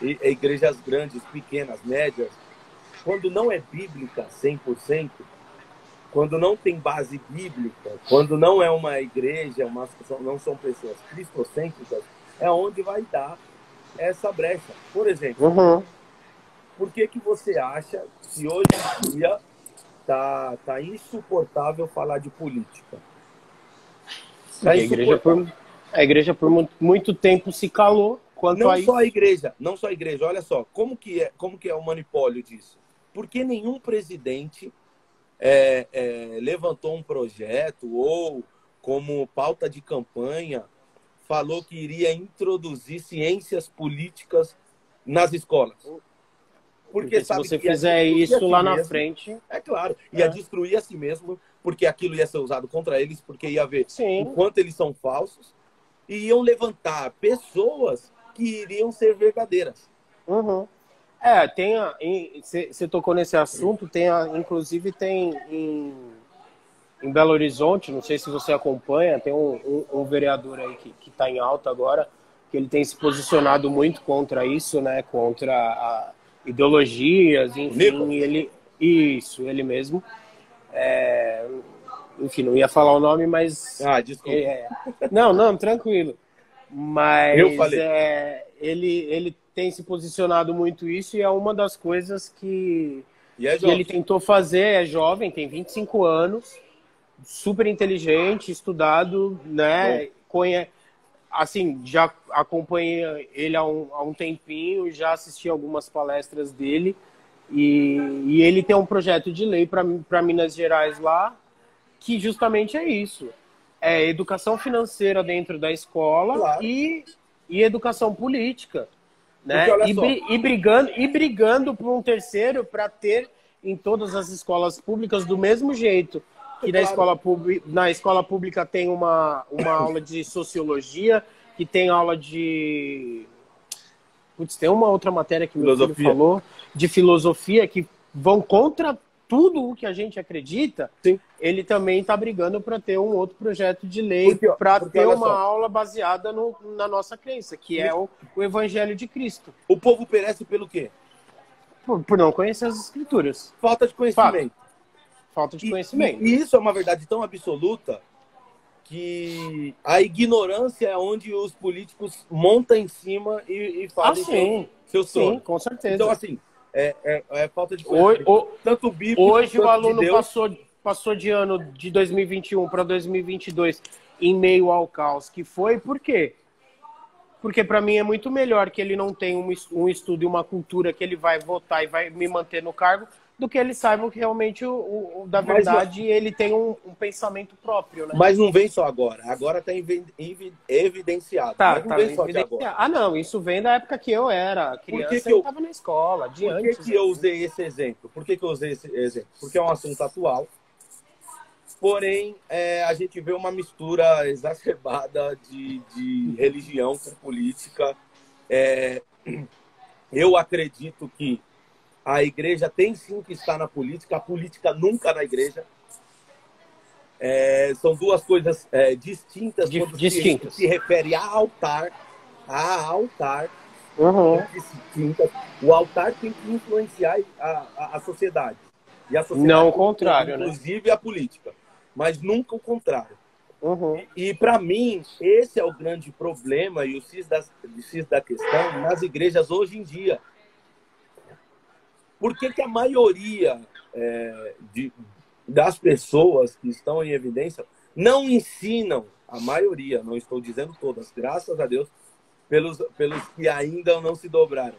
igrejas grandes, pequenas, médias, quando não é bíblica 100%, quando não tem base bíblica, quando não é uma igreja, não são pessoas cristocêntricas, é onde vai dar essa brecha. Por exemplo, por que você acha que hoje em dia tá insuportável falar de política?
A igreja por muito tempo se calou quanto a isso.
Não só a igreja. Olha só, como que é o monopólio disso? Porque nenhum presidente levantou um projeto ou, como pauta de campanha, falou que iria introduzir ciências políticas nas escolas.
Porque se você fizer isso lá na frente...
É claro, ia destruir a si mesmo, porque aquilo ia ser usado contra eles, porque ia ver o quanto eles são falsos, e iam levantar pessoas que iriam ser verdadeiras.
Você tocou nesse assunto, inclusive tem em Belo Horizonte, não sei se você acompanha, tem um vereador aí que está em alta agora, que ele tem se posicionado muito contra isso, né? Contra ideologias, enfim, ele mesmo. Enfim, não ia falar o nome, mas...
desculpa.
Não, tranquilo. Mas
eu falei.
Ele tem se posicionado muito isso e é uma das coisas que
E é
que ele
jovem.
tentou fazer, é jovem, tem 25 anos, super inteligente, estudado, né? Assim, já acompanhei ele há um tempinho, já assisti algumas palestras dele, e ele tem um projeto de lei para Minas Gerais lá, que justamente é isso. É educação financeira dentro da escola
Claro.
e educação política,
Porque
né?
olha só,
E brigando por um terceiro para ter em todas as escolas públicas do mesmo jeito que
claro,
na escola pública tem uma aula de sociologia, que tem aula de... Putz, tem uma outra matéria que meu filho
filosofia.
falou, de filosofia, que vão contra tudo o que a gente acredita.
Sim.
Ele também está brigando para ter um outro projeto de lei, para
Porque
ter
olha
uma
só,
aula baseada na nossa crença, que é o Evangelho de Cristo.
o povo perece pelo quê?
Por não conhecer as escrituras.
Falta de
Fato.
conhecimento.
Falta de
E
conhecimento.
isso é uma verdade tão absoluta que a ignorância é onde os políticos montam em cima e fazem seus
Sim,
tronos.
com certeza.
Então, assim, é falta de conhecimento. Tanto bíblico
Hoje o
quanto
aluno
de Deus.
passou de ano de 2021 para 2022 em meio ao caos que foi. Por quê? Porque para mim é muito melhor que ele não tenha um estudo e uma cultura que ele vai votar e vai me manter no cargo, do que ele saiba que realmente da verdade ele tem um pensamento próprio, né?
Mas não vem só agora. Agora está evidenciado. Mas não vem só de agora.
Ah, não, isso vem da época que eu era criança e eu estava na escola, de
Por
antes.
que eu usei esse exemplo? Por que eu usei esse exemplo? Porque é um assunto atual. Porém, a gente vê uma mistura exacerbada de religião com política. Eu acredito que a igreja tem sim que estar na política, a política nunca na igreja. São duas coisas distintas quando se refere a altar. Distintas. O altar tem que influenciar a sociedade. E a sociedade,
não o contrário,
inclusive, né? A política. Mas nunca o contrário.
Uhum.
E para mim, esse é o grande problema e o X da questão nas igrejas hoje em dia. Por que a maioria das pessoas que estão em evidência não ensinam, a maioria, não estou dizendo todas, graças a Deus, pelos que ainda não se dobraram.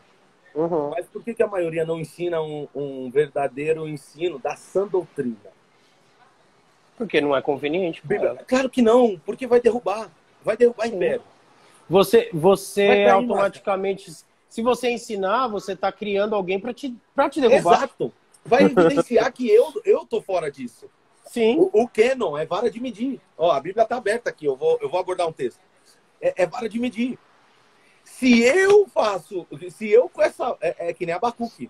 Uhum.
Mas por que a maioria não ensina um verdadeiro ensino da sã doutrina?
Porque não é conveniente.
Claro que não, porque vai derrubar império.
Você automaticamente, se você ensinar, você está criando alguém para te derrubar.
Exato. Vai evidenciar que eu tô fora disso.
Sim.
O canon é vara de medir. Ó, a Bíblia está aberta aqui, eu vou abordar um texto. É vara de medir. Se eu com essa... É que nem Abacuque.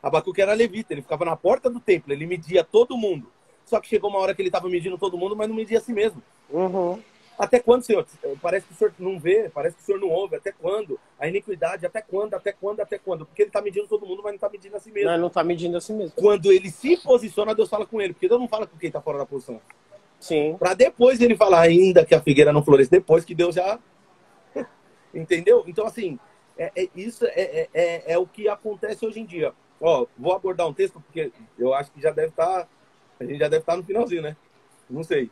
Abacuque era levita, ele ficava na porta do templo, ele media todo mundo. Só que chegou uma hora que ele estava medindo todo mundo, mas não media a si mesmo.
Uhum.
Até quando, Senhor? Parece que o Senhor não vê, parece que o Senhor não ouve. Até quando? A iniquidade, até quando? Porque ele está medindo todo mundo, mas não está medindo a si mesmo.
Não está medindo a si mesmo.
Quando ele se posiciona, Deus fala com ele. Porque Deus não fala com quem está fora da posição.
Sim.
Para depois ele falar ainda que a figueira não floresce, depois que Deus já... Entendeu? Então, assim, isso é o que acontece hoje em dia. Ó, vou abordar um texto, porque eu acho que já deve estar... A gente já deve estar no finalzinho, né? Não sei.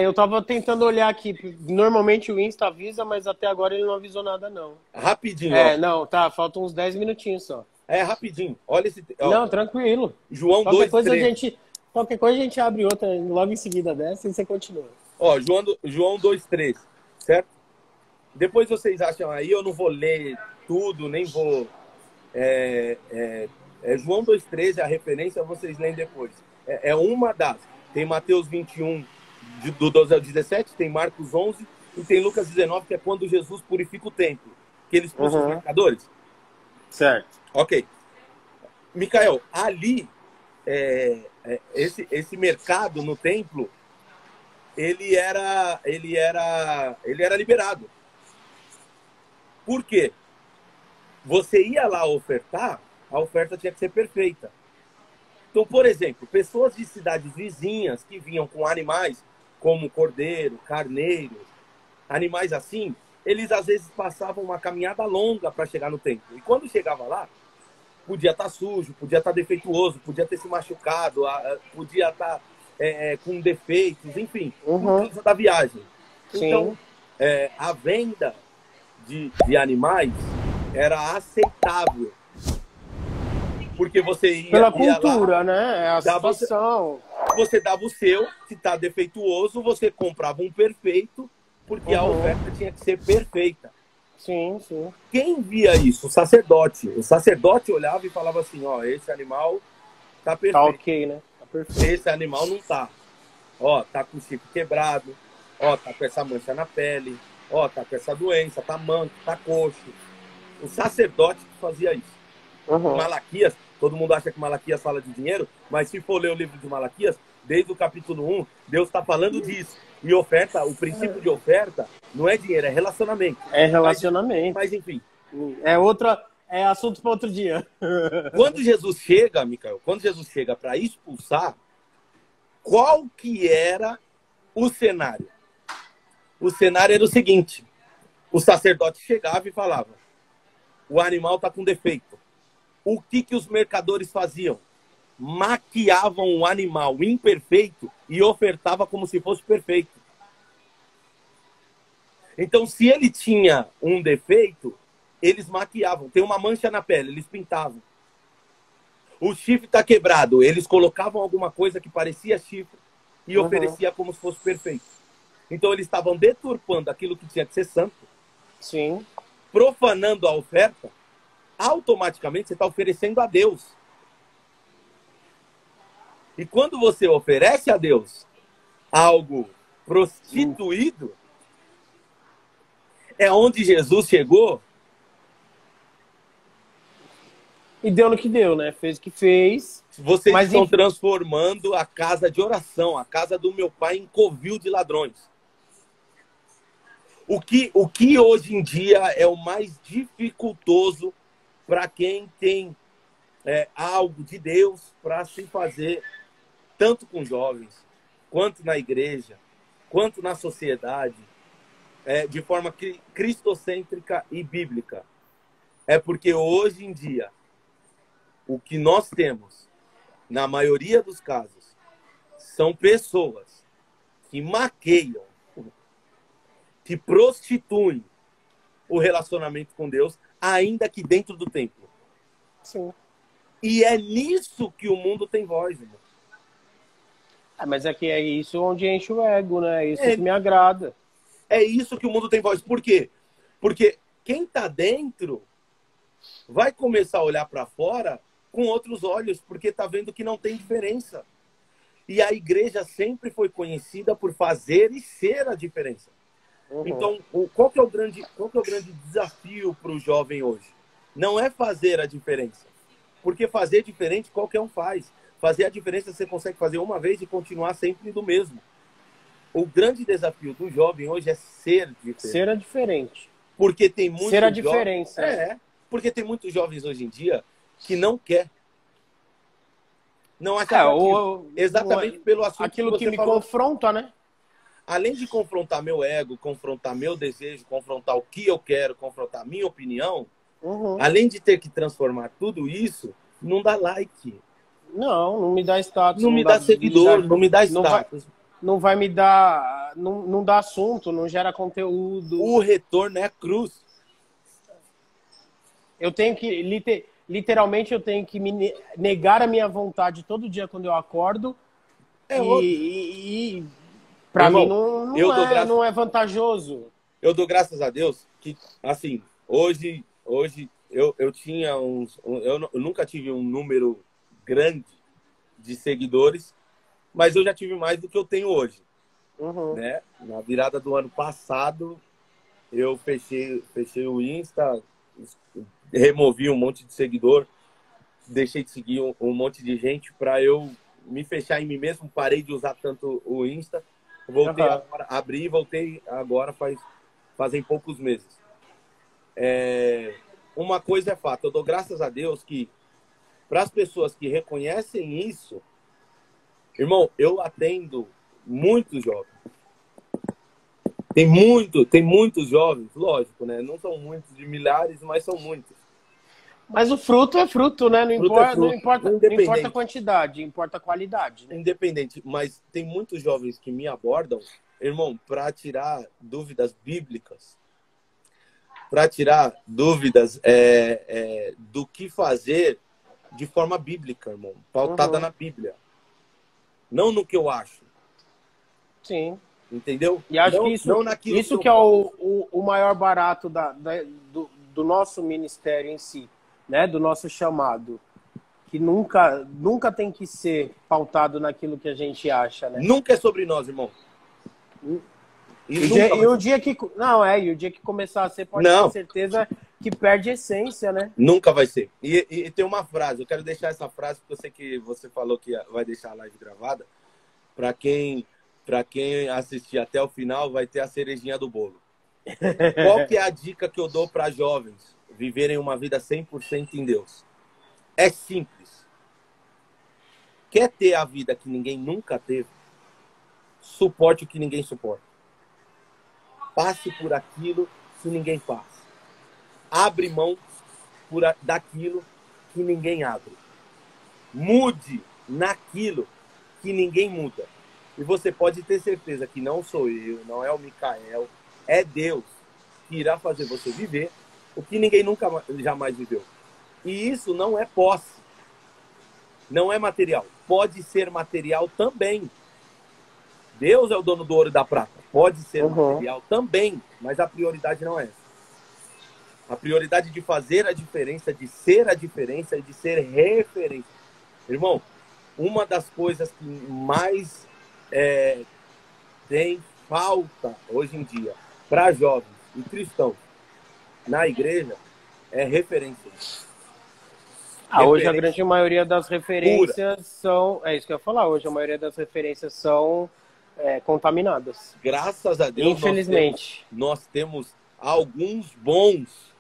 Eu tava tentando olhar aqui. Normalmente o Insta avisa, mas até agora ele não avisou nada, não.
Rapidinho.
Não, tá. Faltam uns 10 minutinhos só.
Rapidinho. Olha esse...
Não, tranquilo.
João 2,3.
Qualquer coisa a gente abre outra logo em seguida dessa e você continua.
Ó, João 2,3. Certo? Depois vocês acham aí, eu não vou ler tudo, nem vou... João 2,13, a referência vocês leem depois. É uma das. Tem Mateus 21, do 12 ao 17, tem Marcos 11 e tem Lucas 19, que é quando Jesus purifica o templo. Que eles expulsam os pecadores.
Certo.
Ok. Micael, ali, esse mercado no templo, ele era liberado. Por quê? Você ia lá ofertar, a oferta tinha que ser perfeita. Então, por exemplo, pessoas de cidades vizinhas que vinham com animais, como cordeiro, carneiro, animais assim, eles às vezes passavam uma caminhada longa para chegar no templo. E quando chegava lá, podia estar sujo, podia estar defeituoso, podia ter se machucado, podia estar com defeitos, enfim, por causa da viagem. Então, a venda de animais era aceitável. Porque você ia...
Pela
ia
cultura,
lá,
né? É a situação.
Você dava o seu, que está defeituoso, você comprava um perfeito, porque a oferta tinha que ser perfeita.
Sim, sim.
Quem via isso? O sacerdote. O sacerdote olhava e falava assim, ó, esse animal tá perfeito.
Tá ok, né? Tá perfeito.
Esse animal não tá. Ó, tá com o chifre quebrado. Ó, tá com essa mancha na pele. Ó, tá com essa doença, tá manco, tá coxo. O sacerdote que fazia isso. Malaquias, todo mundo acha que Malaquias fala de dinheiro, mas se for ler o livro de Malaquias, desde o capítulo 1, Deus está falando disso. E oferta, o princípio de oferta não é dinheiro, é relacionamento.
É relacionamento.
Mas enfim.
É assunto para outro dia.
Quando Jesus chega, Micael, quando Jesus chega para expulsar, qual que era o cenário? O cenário era o seguinte: o sacerdote chegava e falava, o animal está com defeito. O que os mercadores faziam? Maquiavam o animal imperfeito e ofertava como se fosse perfeito. Então, se ele tinha um defeito, eles maquiavam. Tem uma mancha na pele, eles pintavam. O chifre está quebrado, eles colocavam alguma coisa que parecia chifre e oferecia como se fosse perfeito. Então, eles estavam deturpando aquilo que tinha que ser santo,
sim,
profanando a oferta. Automaticamente você está oferecendo a Deus. E quando você oferece a Deus algo prostituído, é onde Jesus chegou.
E deu no que deu, né? Fez o que fez.
Vocês estão transformando a casa de oração, a casa do meu pai, em covil de ladrões. O que hoje em dia é o mais dificultoso para quem tem algo de Deus para se fazer, tanto com jovens, quanto na igreja, quanto na sociedade, de forma cristocêntrica e bíblica. É porque hoje em dia, o que nós temos, na maioria dos casos, são pessoas que maqueiam, que prostituem o relacionamento com Deus, ainda que dentro do templo.
Sim.
E é nisso que o mundo tem voz, irmão.
Mas é que é isso onde enche o ego, né? É isso que me agrada.
É isso que o mundo tem voz. Por quê? Porque quem está dentro vai começar a olhar para fora com outros olhos, porque está vendo que não tem diferença. E a igreja sempre foi conhecida por fazer e ser a diferença. Então, qual que é o grande desafio para o jovem hoje? Não é fazer a diferença. Porque fazer diferente qualquer um faz. Fazer a diferença você consegue fazer uma vez e continuar sempre do mesmo. O grande desafio do jovem hoje é ser diferente.
Ser a diferente.
Porque tem muitos
ser a diferença.
Porque tem muitos jovens hoje em dia que não quer. Não acha exatamente pelo assunto
aquilo que me
falou.
Confronta, né?
Além de confrontar meu ego, confrontar meu desejo, confrontar o que eu quero, confrontar a minha opinião, além de ter que transformar tudo isso, não dá like.
Não me dá status.
Não me dá seguidor, não me dá status.
Não vai me dar... Não dá assunto, não gera conteúdo.
O retorno é a cruz.
Eu tenho que... Literalmente, eu tenho que me negar a minha vontade todo dia quando eu acordo. Para mim não é vantajoso.
Eu dou graças a Deus que, assim, hoje eu tinha eu nunca tive um número grande de seguidores, mas eu já tive mais do que eu tenho hoje. Né? Na virada do ano passado, eu fechei o Insta, removi um monte de seguidor, deixei de seguir um monte de gente para eu me fechar em mim mesmo, parei de usar tanto o Insta. Voltei agora, abri e voltei agora fazem poucos meses. Uma coisa é fato, eu dou graças a Deus que para as pessoas que reconhecem isso, irmão, eu atendo muitos jovens. Tem muitos jovens, lógico, né? Não são muitos de milhares, mas são muitos.
Mas o fruto é fruto, né? Não
Fruto é
importa, não
fruto,
importa, não importa a
independente.
quantidade, importa a qualidade, né?
Independente, mas tem muitos jovens que me abordam, irmão, para tirar dúvidas bíblicas, para tirar dúvidas do que fazer de forma bíblica, irmão, pautada
Uhum.
na Bíblia, não no que eu acho,
Sim.
entendeu?
E acho que
Não naquilo que
isso
eu
que é
faço.
o maior barato do nosso ministério em si, né? Do nosso chamado. Que nunca tem que ser pautado naquilo que a gente acha, né?
Nunca é sobre nós, irmão. E nunca
E
vai
o
ser.
dia que. Não, e o dia que começar a ser, pode ter
Não,
certeza que perde a essência, né?
nunca vai ser. E tem uma frase, eu quero deixar essa frase, porque eu sei que você falou que vai deixar a live gravada. Para quem assistir até o final, vai ter a cerejinha do bolo. Qual que é a dica que eu dou para jovens viverem uma vida 100% em Deus? É simples. Quer ter a vida que ninguém nunca teve? Suporte o que ninguém suporta. Passe por aquilo que ninguém passa. Abre mão daquilo que ninguém abre. Mude naquilo que ninguém muda. E você pode ter certeza que não sou eu, não é o Micael, é Deus que irá fazer você viver o que ninguém nunca jamais viveu. E isso não é posse, não é material. Pode ser material também. Deus é o dono do ouro e da prata. Pode ser material também, mas a prioridade não é essa. A prioridade de fazer a diferença, de ser a diferença e de ser referência. Irmão, uma das coisas que mais tem falta hoje em dia para jovens e cristãos na igreja é referência.
Hoje a grande maioria das
pura.
referências são. É isso que eu ia falar. Hoje a maioria das referências são contaminadas.
Graças a Deus,
infelizmente.
Nós temos alguns bons.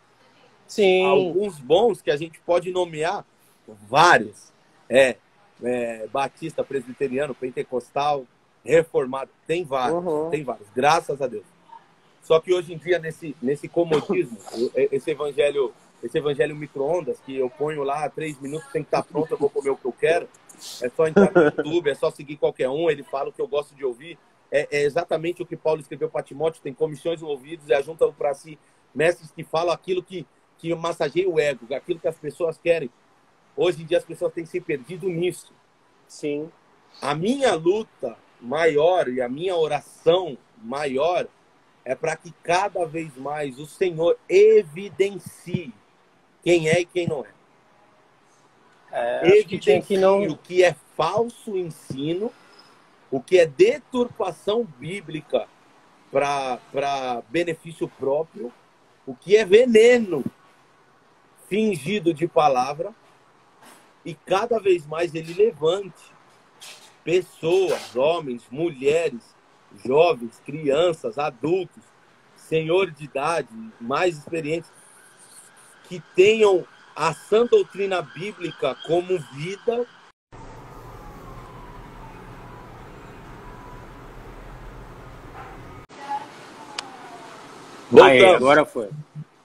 Sim.
Alguns bons que a gente pode nomear vários. Batista, presbiteriano, pentecostal, reformado. Tem vários, tem vários. Graças a Deus. Só que hoje em dia, nesse comodismo, esse evangelho micro-ondas, que eu ponho lá 3 minutos, tem que estar pronto, eu vou comer o que eu quero. É só entrar no YouTube, é só seguir qualquer um, ele fala o que eu gosto de ouvir. É exatamente o que Paulo escreveu para Timóteo, tem comissões nos ouvidos e ajuntam para si mestres que falam aquilo que massageia o ego, aquilo que as pessoas querem. Hoje em dia as pessoas têm se perdido nisso.
Sim.
A minha luta maior e a minha oração maior é para que cada vez mais o Senhor evidencie quem é e quem não é. Evidencie o que é falso ensino, o que é deturpação bíblica para benefício próprio, o que é veneno fingido de palavra, e cada vez mais ele levante pessoas, homens, mulheres, jovens, crianças, adultos, senhores de idade, mais experientes, que tenham a sã doutrina bíblica como vida.
Aí, agora foi.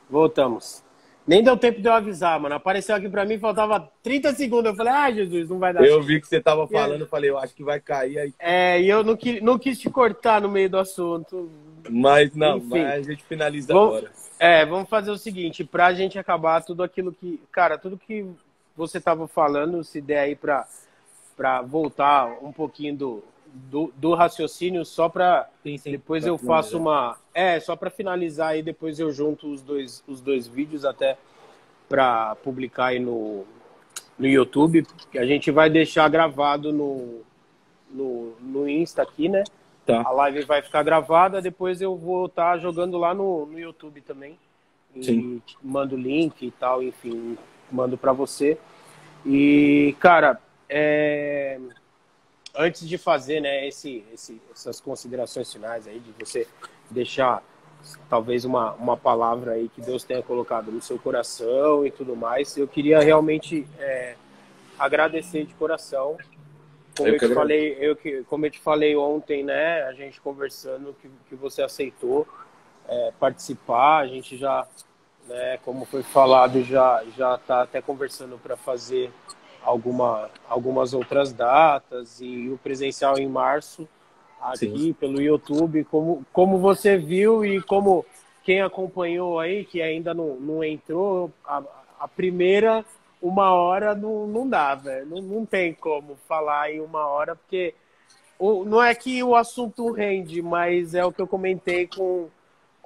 Voltamos. Nem deu tempo de eu avisar, mano. Apareceu aqui pra mim, faltava 30 segundos. Eu falei, Jesus, não vai dar.
Eu vi que você tava falando, eu falei, eu acho que vai cair aí.
E eu não quis te cortar no meio do assunto.
Mas não,
enfim,
mas a gente finaliza agora.
Vamos fazer o seguinte, pra gente acabar tudo aquilo que... Cara, tudo que você tava falando, se der aí pra voltar um pouquinho do raciocínio, só pra... Sim, depois pra eu finalizar. Faço uma... só pra finalizar e depois eu junto os dois vídeos até pra publicar aí no YouTube, que a gente vai deixar gravado no Insta aqui, né?
Tá.
A live vai ficar gravada, depois eu vou estar jogando lá no YouTube também.
Sim.
E mando o link e tal, enfim, mando pra você. E, cara, antes de fazer, né, essas considerações finais aí, de você deixar talvez uma palavra aí que Deus tenha colocado no seu coração e tudo mais, eu queria realmente agradecer de coração. Como eu te falei ontem, né, a gente conversando, que você aceitou participar, a gente já né? Como foi falado, já está até conversando para fazer algumas outras datas, e o presencial em março
Sim.
aqui pelo YouTube, como você viu e como quem acompanhou aí, que ainda não entrou, a primeira 1 hora não dá, velho. Não tem como falar em 1 hora, porque não é que o assunto rende, mas é o que eu comentei com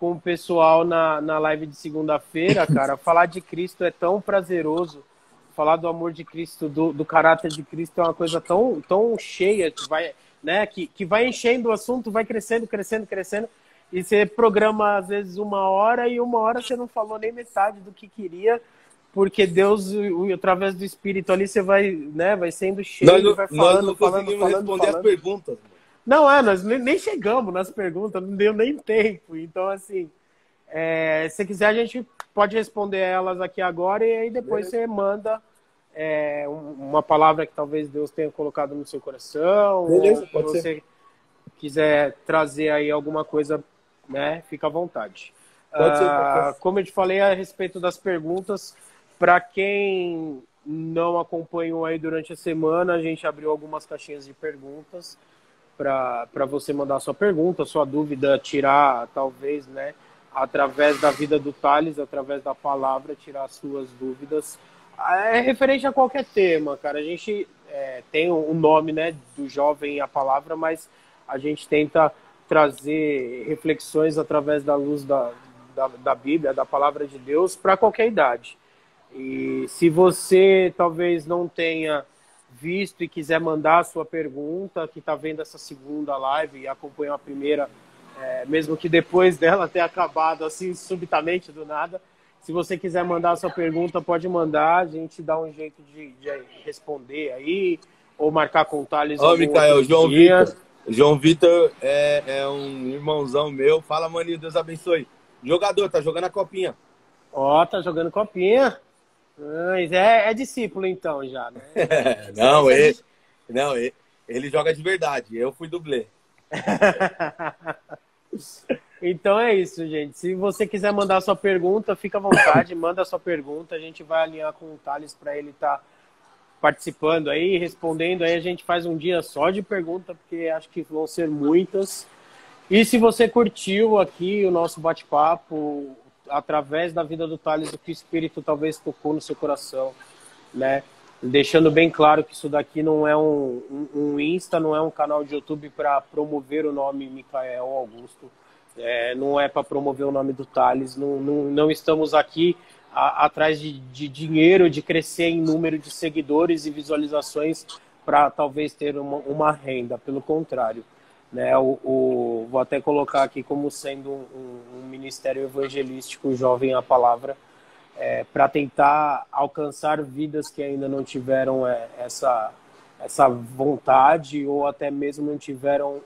o pessoal na live de segunda-feira, cara. Falar de Cristo é tão prazeroso. Falar do amor de Cristo, do caráter de Cristo é uma coisa tão cheia, que vai enchendo o assunto, vai crescendo, crescendo, crescendo. E você programa, às vezes, 1 hora, e 1 hora você não falou nem metade do que queria, porque Deus, através do Espírito ali, você vai sendo cheio, vai
Nós
falando,
não
falando,
conseguimos
falando,
responder as
falando.
perguntas.
Não, nós nem chegamos nas perguntas, não deu nem tempo. Então, assim, se quiser, a gente pode responder elas aqui agora, e aí depois você manda uma palavra que talvez Deus tenha colocado no seu coração,
Beleza,
ou que
pode ser.
você quiser trazer aí alguma coisa, né? Fica à vontade.
Pode ser, pode ser.
Como eu te falei a respeito das perguntas, para quem não acompanhou aí durante a semana, a gente abriu algumas caixinhas de perguntas para você mandar sua pergunta, sua dúvida, tirar, talvez, né, através da vida do Thales, através da palavra, tirar suas dúvidas. É referente a qualquer tema, cara. A gente tem um nome, né, do jovem a palavra, mas a gente tenta trazer reflexões através da luz da Bíblia, da palavra de Deus, para qualquer idade. E se você talvez não tenha visto e quiser mandar a sua pergunta, que está vendo essa segunda live e acompanhou a primeira, mesmo que depois dela ter acabado assim subitamente do nada, se você quiser mandar a sua pergunta, pode mandar, a gente dá um jeito de responder aí, ou marcar com o Thales algum
Micael,
outro dia.
João Vitor é um irmãozão meu. Fala, maninho, Deus abençoe. Jogador, tá jogando a copinha.
Ó, tá jogando copinha. Mas é discípulo então já, né?
Não, ele joga de verdade. Eu fui dublê.
Então é isso, gente. Se você quiser mandar sua pergunta, fica à vontade, manda sua pergunta. A gente vai alinhar com o Thales para ele estar participando aí, respondendo. Aí a gente faz um dia só de pergunta, porque acho que vão ser muitas. E se você curtiu aqui o nosso bate-papo, através da vida do Thales, o que o Espírito talvez tocou no seu coração, né? Deixando bem claro que isso daqui não é um Insta, não é um canal de YouTube para promover o nome Micael Augusto, não é para promover o nome do Thales, não estamos aqui atrás de dinheiro, de crescer em número de seguidores e visualizações para talvez ter uma renda, pelo contrário. Né, vou até colocar aqui como sendo um ministério evangelístico jovem a palavra, para tentar alcançar vidas que ainda não tiveram essa vontade, ou até mesmo não tiveram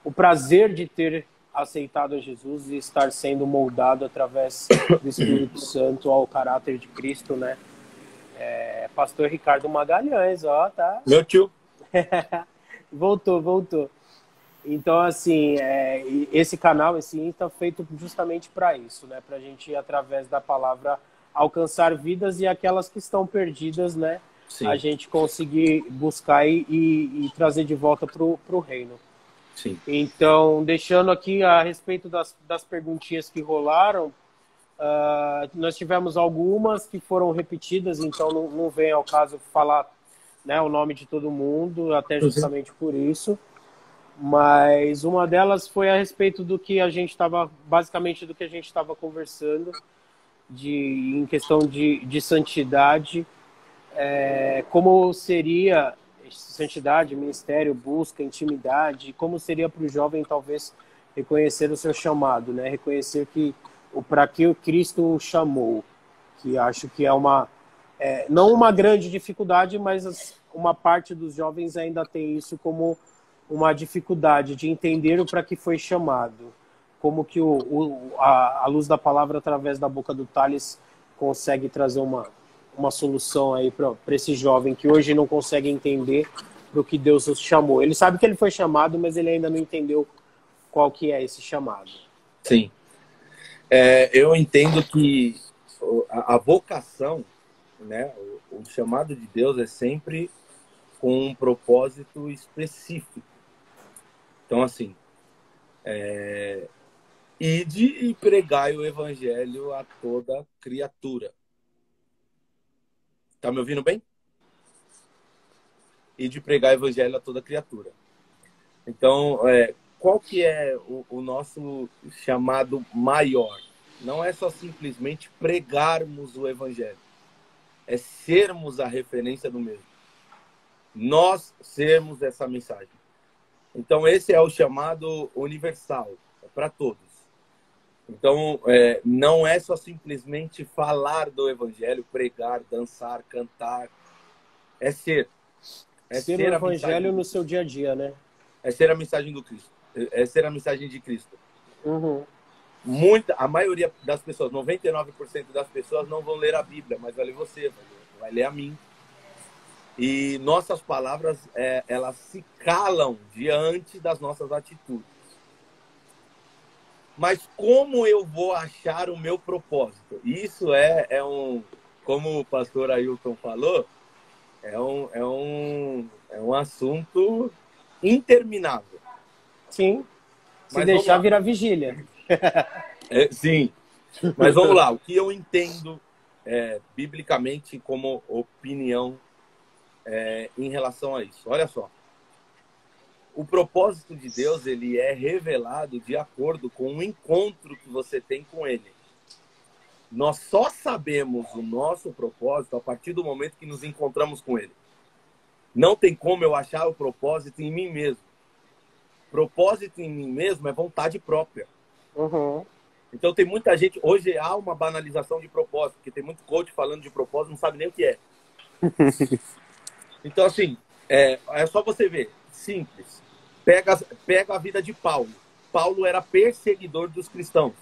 o prazer de ter aceitado a Jesus e estar sendo moldado através do Espírito Santo ao caráter de Cristo, né? Pastor Ricardo Magalhães, ó, tá?
Meu tio.
Voltou. Então, assim, esse canal, esse Insta, é feito justamente para isso, né? Para a gente, através da palavra, alcançar vidas, e aquelas que estão perdidas, né? Sim. A gente conseguir buscar e trazer de volta para o reino.
Sim.
Então, deixando aqui a respeito das perguntinhas que rolaram, nós tivemos algumas que foram repetidas, então não vem ao caso falar, né, o nome de todo mundo, até justamente por isso. Mas uma delas foi a respeito do que a gente estava, basicamente do que a gente estava conversando, em questão de santidade, como seria santidade, ministério, busca, intimidade, como seria para o jovem talvez reconhecer o seu chamado, né? Reconhecer para que o Cristo o chamou, que acho que é não uma grande dificuldade, mas uma parte dos jovens ainda tem isso como uma dificuldade de entender o para que foi chamado. Como que a luz da palavra, através da boca do Thales, consegue trazer uma solução aí para esse jovem que hoje não consegue entender o que Deus os chamou. Ele sabe que ele foi chamado, mas ele ainda não entendeu qual que é esse chamado.
Sim. Eu entendo que a vocação, né, o chamado de Deus é sempre com um propósito específico. Então, assim, ide e pregai o evangelho a toda criatura. Tá me ouvindo bem? Ide pregar o evangelho a toda criatura. Então, qual que é o nosso chamado maior? Não é só simplesmente pregarmos o evangelho. É sermos a referência do mesmo. Nós sermos essa mensagem. Então, esse é o chamado universal, para todos. Então, não é só simplesmente falar do evangelho, pregar, dançar, cantar. É ser.
Ser o evangelho no seu dia a dia, né?
É ser a mensagem do Cristo. É ser a mensagem de Cristo.
Uhum.
A maioria das pessoas, 99% das pessoas não vão ler a Bíblia, mas vai ler você, vai ler a mim. E nossas palavras, elas se calam diante das nossas atitudes. Mas como eu vou achar o meu propósito? Isso como o pastor Ailton falou, é um assunto interminável.
Sim. Se deixar virar vigília.
Sim. Mas vamos lá. O que eu entendo biblicamente como opinião em relação a isso? Olha só. O propósito de Deus, ele é revelado de acordo com o encontro que você tem com ele. Nós só sabemos o nosso propósito a partir do momento que nos encontramos com ele. Não tem como eu achar o propósito em mim mesmo. Propósito em mim mesmo é vontade própria.
Uhum.
Então tem muita gente... Hoje há uma banalização de propósito, porque tem muito coach falando de propósito, não sabe nem o que é. Então, assim, é só você ver. Simples. Pega a vida de Paulo. Paulo era perseguidor dos cristãos.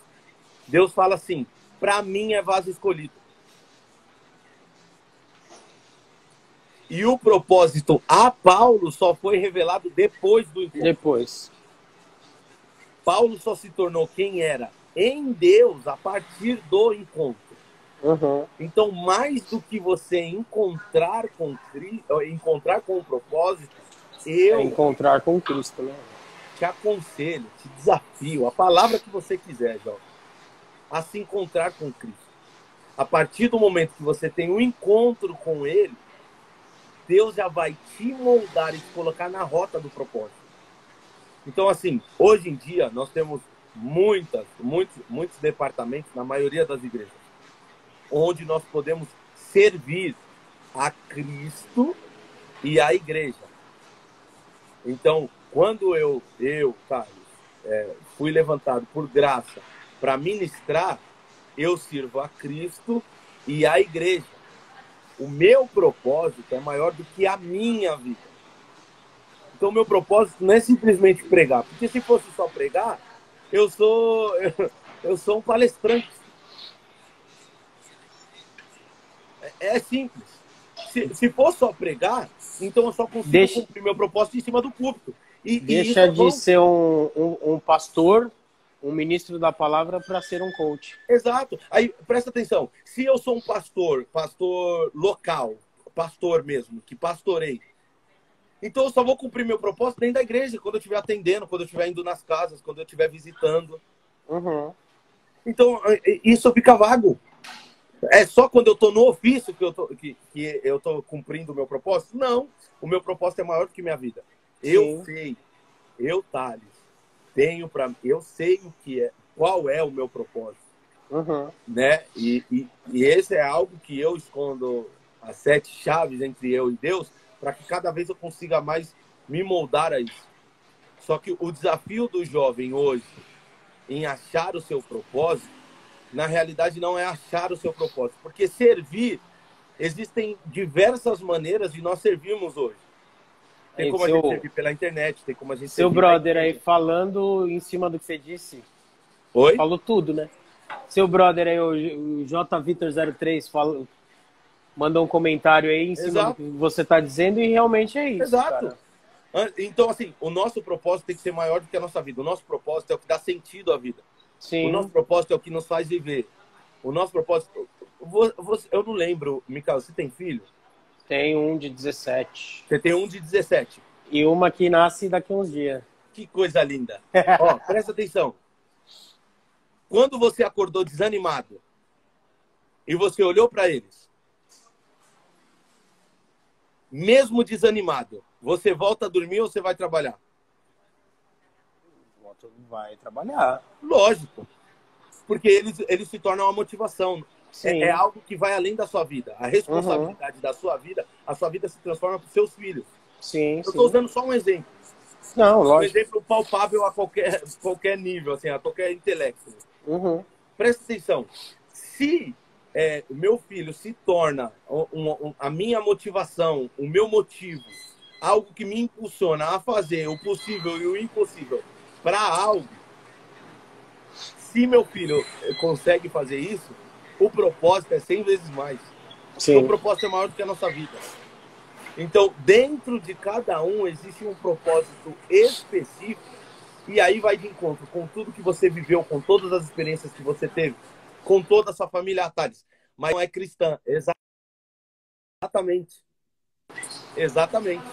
Deus fala assim, para mim é vaso escolhido. E o propósito a Paulo só foi revelado depois do encontro.
Depois.
Paulo só se tornou quem era em Deus a partir do encontro.
Uhum.
Então, mais do que você encontrar com Cristo, encontrar com o propósito,
encontrar com Cristo, né?
Te aconselho, te desafio, a palavra que você quiser, jovem, a se encontrar com Cristo. A partir do momento que você tem um encontro com Ele, Deus já vai te moldar e te colocar na rota do propósito. Então, assim, hoje em dia, nós temos muitos departamentos, na maioria das igrejas, onde nós podemos servir a Cristo e a igreja. Então, quando eu Carlos, fui levantado por graça para ministrar, eu sirvo a Cristo e a igreja. O meu propósito é maior do que a minha vida. Então, o meu propósito não é simplesmente pregar. Porque se fosse só pregar, eu sou um palestrante. É simples. Se for só pregar, então eu só consigo cumprir meu propósito em cima do púlpito.
Deixa de ser um pastor, um ministro da palavra, para ser um coach.
Exato. Aí, presta atenção. Se eu sou um pastor local, pastor mesmo, que pastorei, então eu só vou cumprir meu propósito dentro da igreja, quando eu estiver atendendo, quando eu estiver indo nas casas, quando eu estiver visitando.
Uhum.
Então, isso fica vago. É só quando eu estou no ofício que eu estou cumprindo o meu propósito? Não. O meu propósito é maior do que minha vida. Eu sei, Thales, eu sei o que é, qual é o meu propósito.
Uhum.
Né? E esse é algo que eu escondo as 7 chaves entre eu e Deus, para que cada vez eu consiga mais me moldar a isso. Só que o desafio do jovem hoje em achar o seu propósito, na realidade não é achar o seu propósito, porque servir, existem diversas maneiras de nós servirmos hoje. Tem como a gente servir pela internet, tem como a gente
servir... Seu brother aí, falando em cima do que você disse,
Oi?
Falou tudo, né? Seu brother aí, o JVitor03, mandou um comentário aí em cima do que você está dizendo, e realmente é isso.
Exato.
Cara.
Então, assim, o nosso propósito tem que ser maior do que a nossa vida. O nosso propósito é o que dá sentido à vida. O nosso
Sim.
propósito é o que nos faz viver. O nosso propósito... Eu não lembro, Micael, você tem filho?
Tem um de 17.
Você tem um de 17.
E uma que nasce daqui a uns dias.
Que coisa linda. Ó, presta atenção. Quando você acordou desanimado e você olhou para eles, mesmo desanimado, você volta a dormir ou você vai trabalhar?
Vai trabalhar.
Lógico. Porque eles se tornam uma motivação. É algo que vai além da sua vida. A responsabilidade da sua vida, a sua vida se transforma para os seus filhos.
Sim,
Eu estou usando só um exemplo.
Não,
Um
lógico.
exemplo palpável a qualquer nível, assim, a qualquer intelecto. Presta atenção. Se o meu filho se torna a minha motivação, o meu motivo, algo que me impulsiona a fazer o possível e o impossível para algo, se meu filho consegue fazer isso, o propósito é 100 vezes mais. Sim. O propósito é maior do que a nossa vida. Então, dentro de cada um existe um propósito específico e aí vai de encontro com tudo que você viveu, com todas as experiências que você teve, com toda a sua família, Thales. Mas não é cristã. Exatamente. Exatamente.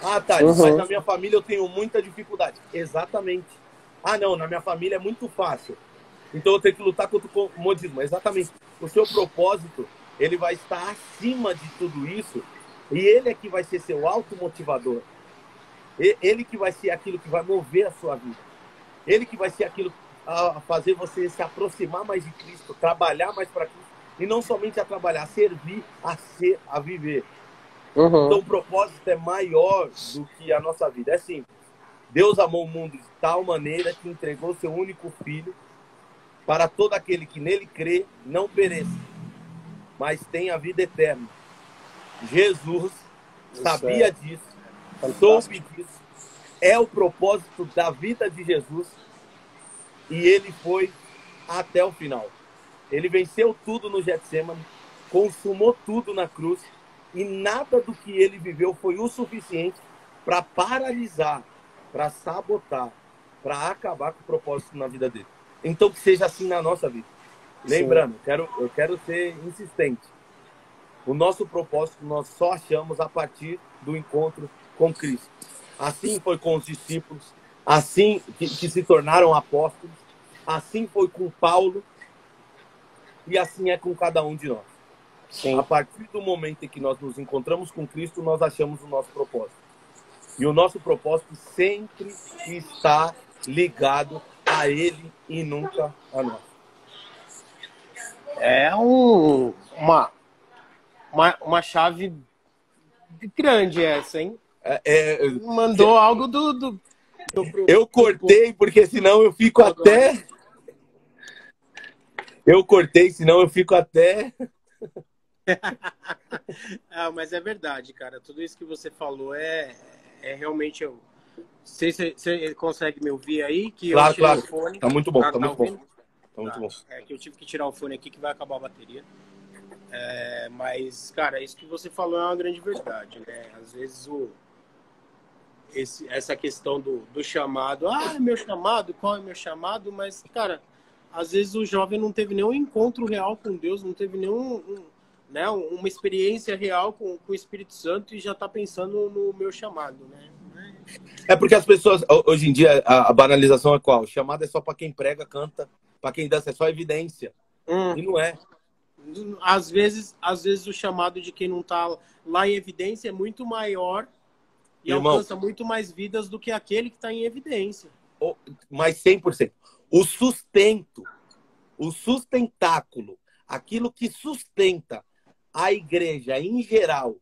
Ah, Thales, mas na minha família eu tenho muita dificuldade. Exatamente. Ah, não, na minha família é muito fácil. Então eu tenho que lutar contra o comodismo. Exatamente. O seu propósito, ele vai estar acima de tudo isso e ele é que vai ser seu automotivador. Ele que vai ser aquilo que vai mover a sua vida. Ele que vai ser aquilo a fazer você se aproximar mais de Cristo, trabalhar mais para Cristo. E não somente a trabalhar, a servir, a viver. Então o propósito é maior do que a nossa vida. É simples. Deus amou o mundo de tal maneira que entregou seu único filho para todo aquele que nele crê, não pereça, mas tenha a vida eterna. Jesus sabia disso, soube disso, é o propósito da vida de Jesus e ele foi até o final. Ele venceu tudo no Getsemane, consumou tudo na cruz e nada do que ele viveu foi o suficiente para paralisar, para sabotar, para acabar com o propósito na vida dele. Então que seja assim na nossa vida. Lembrando, eu quero ser insistente. O nosso propósito nós só achamos a partir do encontro com Cristo. Assim foi com os discípulos, assim que se tornaram apóstolos, assim foi com Paulo e assim é com cada um de nós. Sim. A partir do momento em que nós nos encontramos com Cristo, nós achamos o nosso propósito. E o nosso propósito sempre está ligado a Ele e nunca a nós.
É uma chave grande essa, hein? Mandou algo do
eu cortei, porque senão eu fico até... Eu cortei, senão eu fico até...
Mas é verdade, cara. Tudo isso que você falou é realmente... Você consegue me ouvir aí? Que
claro,
eu o fone.
Tá muito bom, tá muito bom. Tá muito bom.
É que eu tive que tirar o fone aqui que vai acabar a bateria. Mas, cara, isso que você falou é uma grande verdade, né? Às vezes essa questão do chamado, é meu chamado, qual é meu chamado? Mas, cara, às vezes o jovem não teve nenhum encontro real com Deus, não teve né, uma experiência real com o Espírito Santo e já tá pensando no meu chamado, né?
É porque as pessoas, hoje em dia, a banalização é qual? O chamado é só para quem prega, canta, para quem dança, é só evidência. E não é.
Às vezes o chamado de quem não está lá em evidência é muito maior e alcança muito mais vidas do que aquele que está em evidência.
Mas 100%. O sustentáculo, aquilo que sustenta a igreja em geral,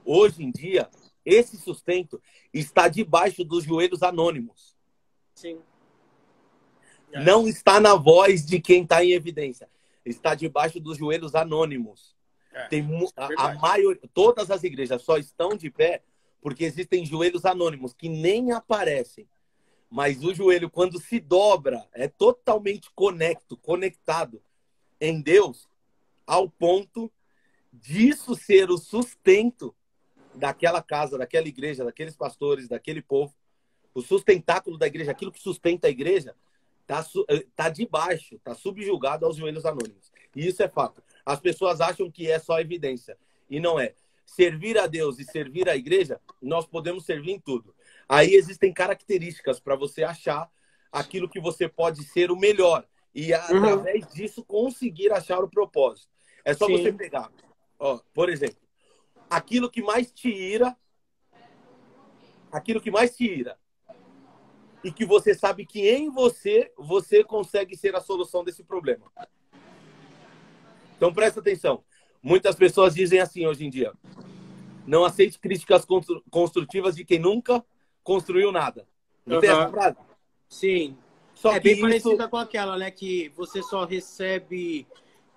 hoje em dia, esse sustento está debaixo dos joelhos anônimos.
Sim.
Não está na voz de quem está em evidência. Está debaixo dos joelhos anônimos. Todas as igrejas só estão de pé porque existem joelhos anônimos que nem aparecem. Mas o joelho, quando se dobra, é totalmente conectado em Deus, ao ponto disso ser o sustento daquela casa, daquela igreja, daqueles pastores, daquele povo. O sustentáculo da igreja, aquilo que sustenta a igreja, tá debaixo, tá subjugado aos joelhos anônimos. E isso é fato. As pessoas acham que é só evidência. E não é. Servir a Deus e servir a igreja, nós podemos servir em tudo. Aí existem características para você achar aquilo que você pode ser o melhor. E, através disso, conseguir achar o propósito. É só você pegar, ó, por exemplo, aquilo que mais te ira, e que você sabe que em você consegue ser a solução desse problema. Então, presta atenção. Muitas pessoas dizem assim hoje em dia: não aceite críticas construtivas de quem nunca construiu nada. Não tem essa frase?
Sim.
Só
é
que
bem parecida com aquela, né? Que você só recebe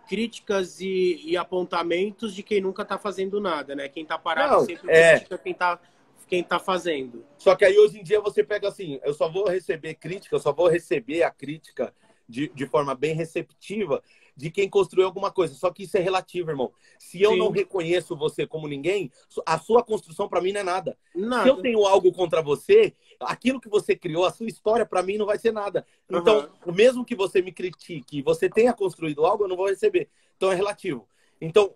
críticas e apontamentos de quem nunca tá fazendo nada, né? Quem tá parado sempre critica quem tá fazendo.
Só que aí hoje em dia você pega assim: eu só vou receber crítica, eu só vou receber a crítica de forma bem receptiva de quem construiu alguma coisa. Só que isso é relativo, irmão. Se eu não reconheço você como ninguém, a sua construção para mim não é nada. Se eu tenho algo contra você, aquilo que você criou, a sua história, para mim não vai ser nada. Então, mesmo que você me critique e você tenha construído algo, eu não vou receber. Então é relativo. Então,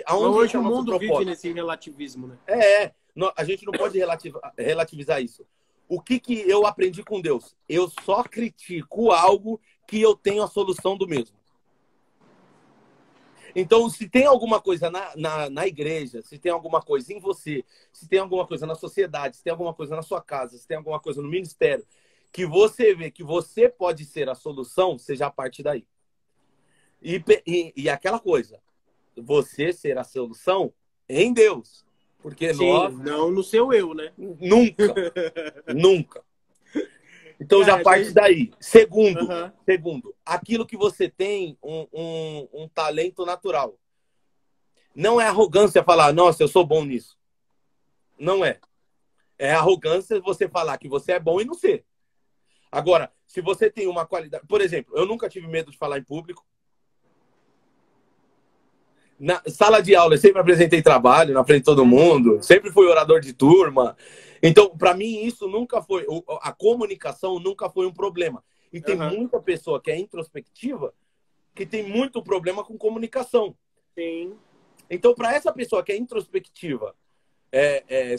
aonde
hoje o mundo vive nesse relativismo, né?
A gente não pode relativizar isso. O que eu aprendi com Deus? Eu só critico algo que eu tenho a solução do mesmo. Então, se tem alguma coisa na igreja, se tem alguma coisa em você, se tem alguma coisa na sociedade, se tem alguma coisa na sua casa, se tem alguma coisa no ministério, que você vê que você pode ser a solução, você já parte daí. E aquela coisa, você ser a solução em Deus. Porque nós...
não no seu eu, né?
Nunca. Então já parte daí. Segundo, aquilo que você tem um talento natural. Não é arrogância falar, nossa, eu sou bom nisso. Não é. É arrogância você falar que você é bom e não ser. Agora, se você tem uma qualidade... Por exemplo, eu nunca tive medo de falar em público. Na sala de aula, eu sempre apresentei trabalho na frente de todo mundo. Sempre fui orador de turma. Então, para mim, isso nunca foi... A comunicação nunca foi um problema. E tem muita pessoa que é introspectiva que tem muito problema com comunicação.
Sim.
Então, para essa pessoa que é introspectiva,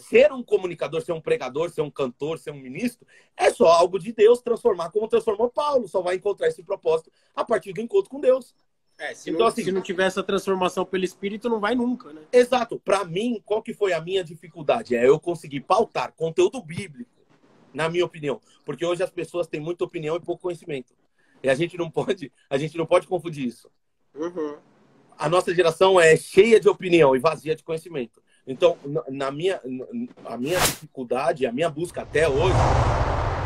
ser um comunicador, ser um pregador, ser um cantor, ser um ministro, é só algo de Deus transformar como transformou Paulo. Só vai encontrar esse propósito a partir do encontro com Deus.
Se não tiver essa transformação pelo Espírito, não vai nunca, né?
Exato. Para mim, qual que foi a minha dificuldade? Eu conseguir pautar conteúdo bíblico, na minha opinião. Porque hoje as pessoas têm muita opinião e pouco conhecimento. E a gente não pode confundir isso. A nossa geração é cheia de opinião e vazia de conhecimento. Então, a minha dificuldade, a minha busca até hoje,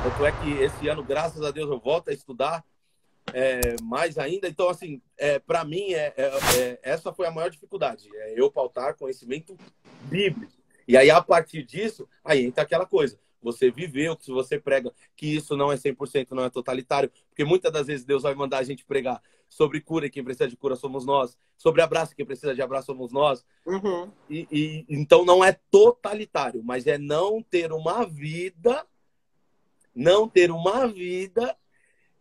tanto é que esse ano, graças a Deus, eu volto a estudar mais ainda. Então, assim, para mim, essa foi a maior dificuldade. Eu pautar conhecimento bíblico. E aí, a partir disso, aí entra aquela coisa. Você viveu, que se você prega que isso não é 100%, não é totalitário. Porque muitas das vezes Deus vai mandar a gente pregar sobre cura, e quem precisa de cura somos nós. Sobre abraço, quem precisa de abraço somos nós. Então, não é totalitário, mas é não ter uma vida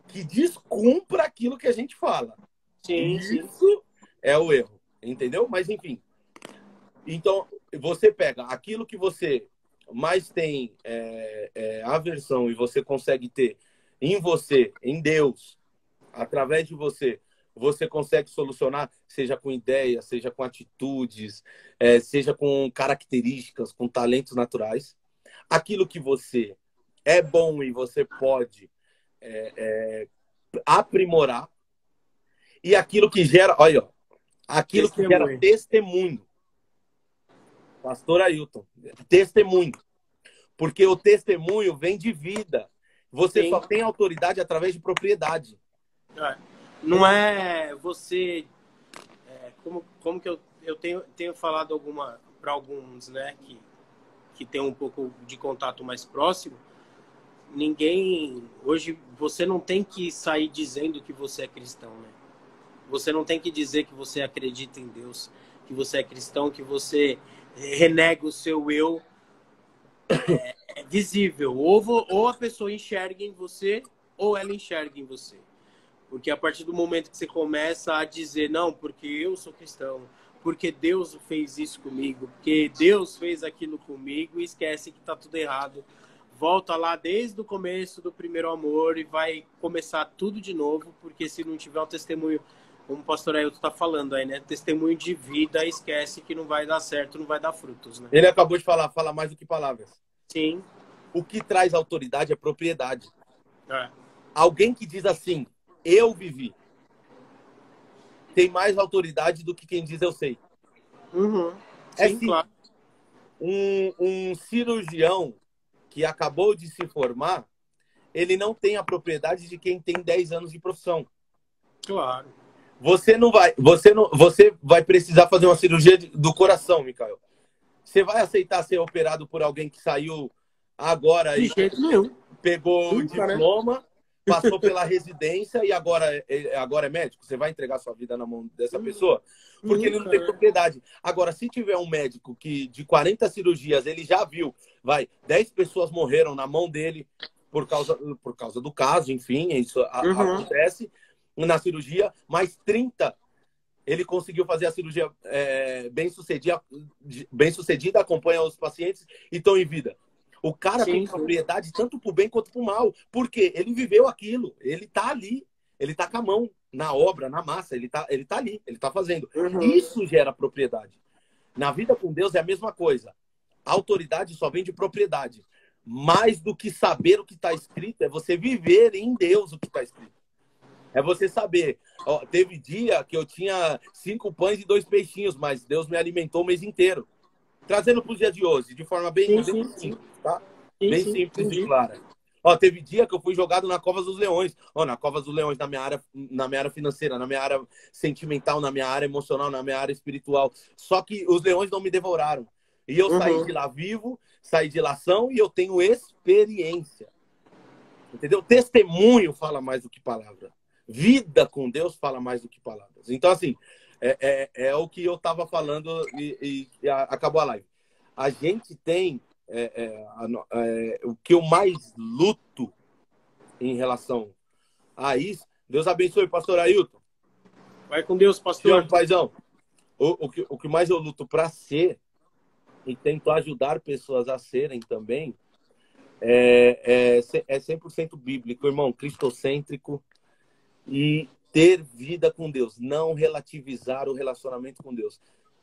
que descumpra aquilo que a gente fala. Isso é o erro, entendeu? Mas, enfim. Então, você pega aquilo que você mais tem aversão e você consegue ter em você, em Deus, através de você, você consegue solucionar, seja com ideias, seja com atitudes, seja com características, com talentos naturais. Aquilo que você é bom e você pode aprimorar. E aquilo que gera, olha, aquilo que gera testemunho. Pastor Ailton, testemunho. Porque o testemunho vem de vida. Você só tem autoridade através de propriedade.
Não é você... como que eu tenho falado para alguns, né, que tem um pouco de contato mais próximo. Hoje, você não tem que sair dizendo que você é cristão, né? Você não tem que dizer que você acredita em Deus, que você é cristão, que você renega o seu eu visível. Ou a pessoa enxerga em você ou ela enxerga em você. Porque a partir do momento que você começa a dizer, não, porque eu sou cristão, porque Deus fez isso comigo, porque Deus fez aquilo comigo, e esquece que tá tudo errado. Volta lá desde o começo do primeiro amor e vai começar tudo de novo, porque se não tiver um testemunho, como o pastor Ailton tá falando aí, né? Testemunho de vida, esquece que não vai dar certo, não vai dar frutos, né?
Ele acabou de falar, fala mais do que palavras.
Sim.
O que traz autoridade é propriedade.
É.
Alguém que diz assim, eu vivi, tem mais autoridade do que quem diz eu sei.
Uhum.
É
Sim,
sim.
claro.
Um cirurgião que acabou de se formar, ele não tem a propriedade de quem tem 10 anos de profissão.
Claro.
Você vai precisar fazer uma cirurgia do coração, Micael. Você vai aceitar ser operado por alguém que saiu agora
De
e
jeito nenhum.
pegou o
Nunca, né?
diploma, passou pela residência e agora é médico? Você vai entregar sua vida na mão dessa pessoa? Porque ele não tem propriedade. Agora, se tiver um médico que de 40 cirurgias ele já viu, 10 pessoas morreram na mão dele por causa do caso, enfim, isso acontece na cirurgia, mas 30 ele conseguiu fazer a cirurgia bem sucedida, acompanha os pacientes e estão em vida. O cara tem propriedade tanto para o bem quanto para o mal. Por quê? Ele viveu aquilo. Ele está ali. Ele está com a mão na obra, na massa. Ele tá ali. Ele está fazendo. Isso gera propriedade. Na vida com Deus é a mesma coisa. A autoridade só vem de propriedade. Mais do que saber o que está escrito, é você viver em Deus o que está escrito. É você saber. Ó, teve dia que eu tinha 5 pães e 2 peixinhos, mas Deus me alimentou o mês inteiro. Trazendo para o dia de hoje, de forma bem simples, tá? Bem simples e clara. Ó, teve dia que eu fui jogado na Cova dos Leões. Ó, na Cova dos Leões, na minha área financeira, na minha área sentimental, na minha área emocional, na minha área espiritual. Só que os leões não me devoraram. E eu saí de lá vivo, saí de lá são e eu tenho experiência. Entendeu? Testemunho fala mais do que palavra. Vida com Deus fala mais do que palavras. Então, assim, é o que eu estava falando e acabou a live. A gente tem o que eu mais luto em relação a isso. Deus abençoe, pastor Ailton.
Vai com Deus, pastor.
Paizão. O que mais eu luto para ser e tento ajudar pessoas a serem também é 100% bíblico, irmão, cristocêntrico. E ter vida com Deus, não relativizar o relacionamento com Deus.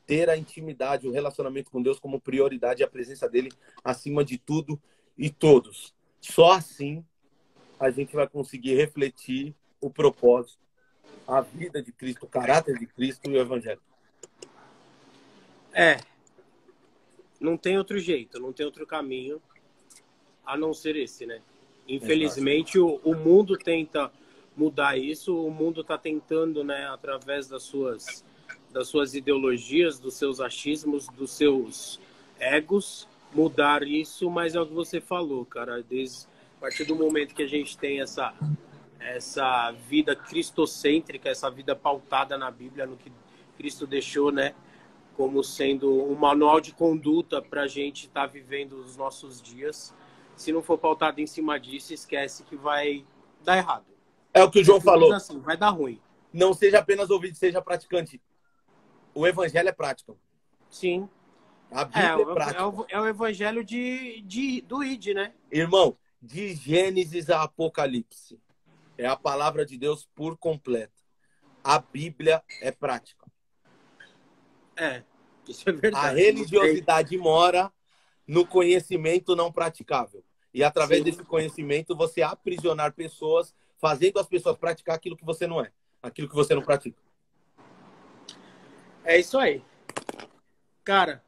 Ter a intimidade, o relacionamento com Deus como prioridade e a presença dele acima de tudo e todos. Só assim a gente vai conseguir refletir o propósito, a vida de Cristo, o caráter de Cristo e o Evangelho.
Não tem outro jeito, não tem outro caminho a não ser esse, né? Infelizmente, o mundo tenta mudar isso, o mundo está tentando, né, através das suas ideologias, dos seus achismos, dos seus egos, mudar isso, mas é o que você falou, cara, a partir do momento que a gente tem essa vida cristocêntrica, essa vida pautada na Bíblia, no que Cristo deixou, né, como sendo um manual de conduta para a gente estar vivendo os nossos dias, se não for pautado em cima disso, esquece que vai dar errado.
É o que o João falou.
Assim, vai dar ruim.
Não seja apenas ouvido, seja praticante. O evangelho é prático.
Sim.
A Bíblia é prática.
É o evangelho do ID, né?
Irmão, de Gênesis a Apocalipse. É a palavra de Deus por completo. A Bíblia é prática.
Isso é verdade.
A religiosidade mora no conhecimento não praticável. E através desse conhecimento, você aprisionar pessoas, fazendo as pessoas praticar aquilo que você não é. Aquilo que você não pratica.
É isso aí. Cara,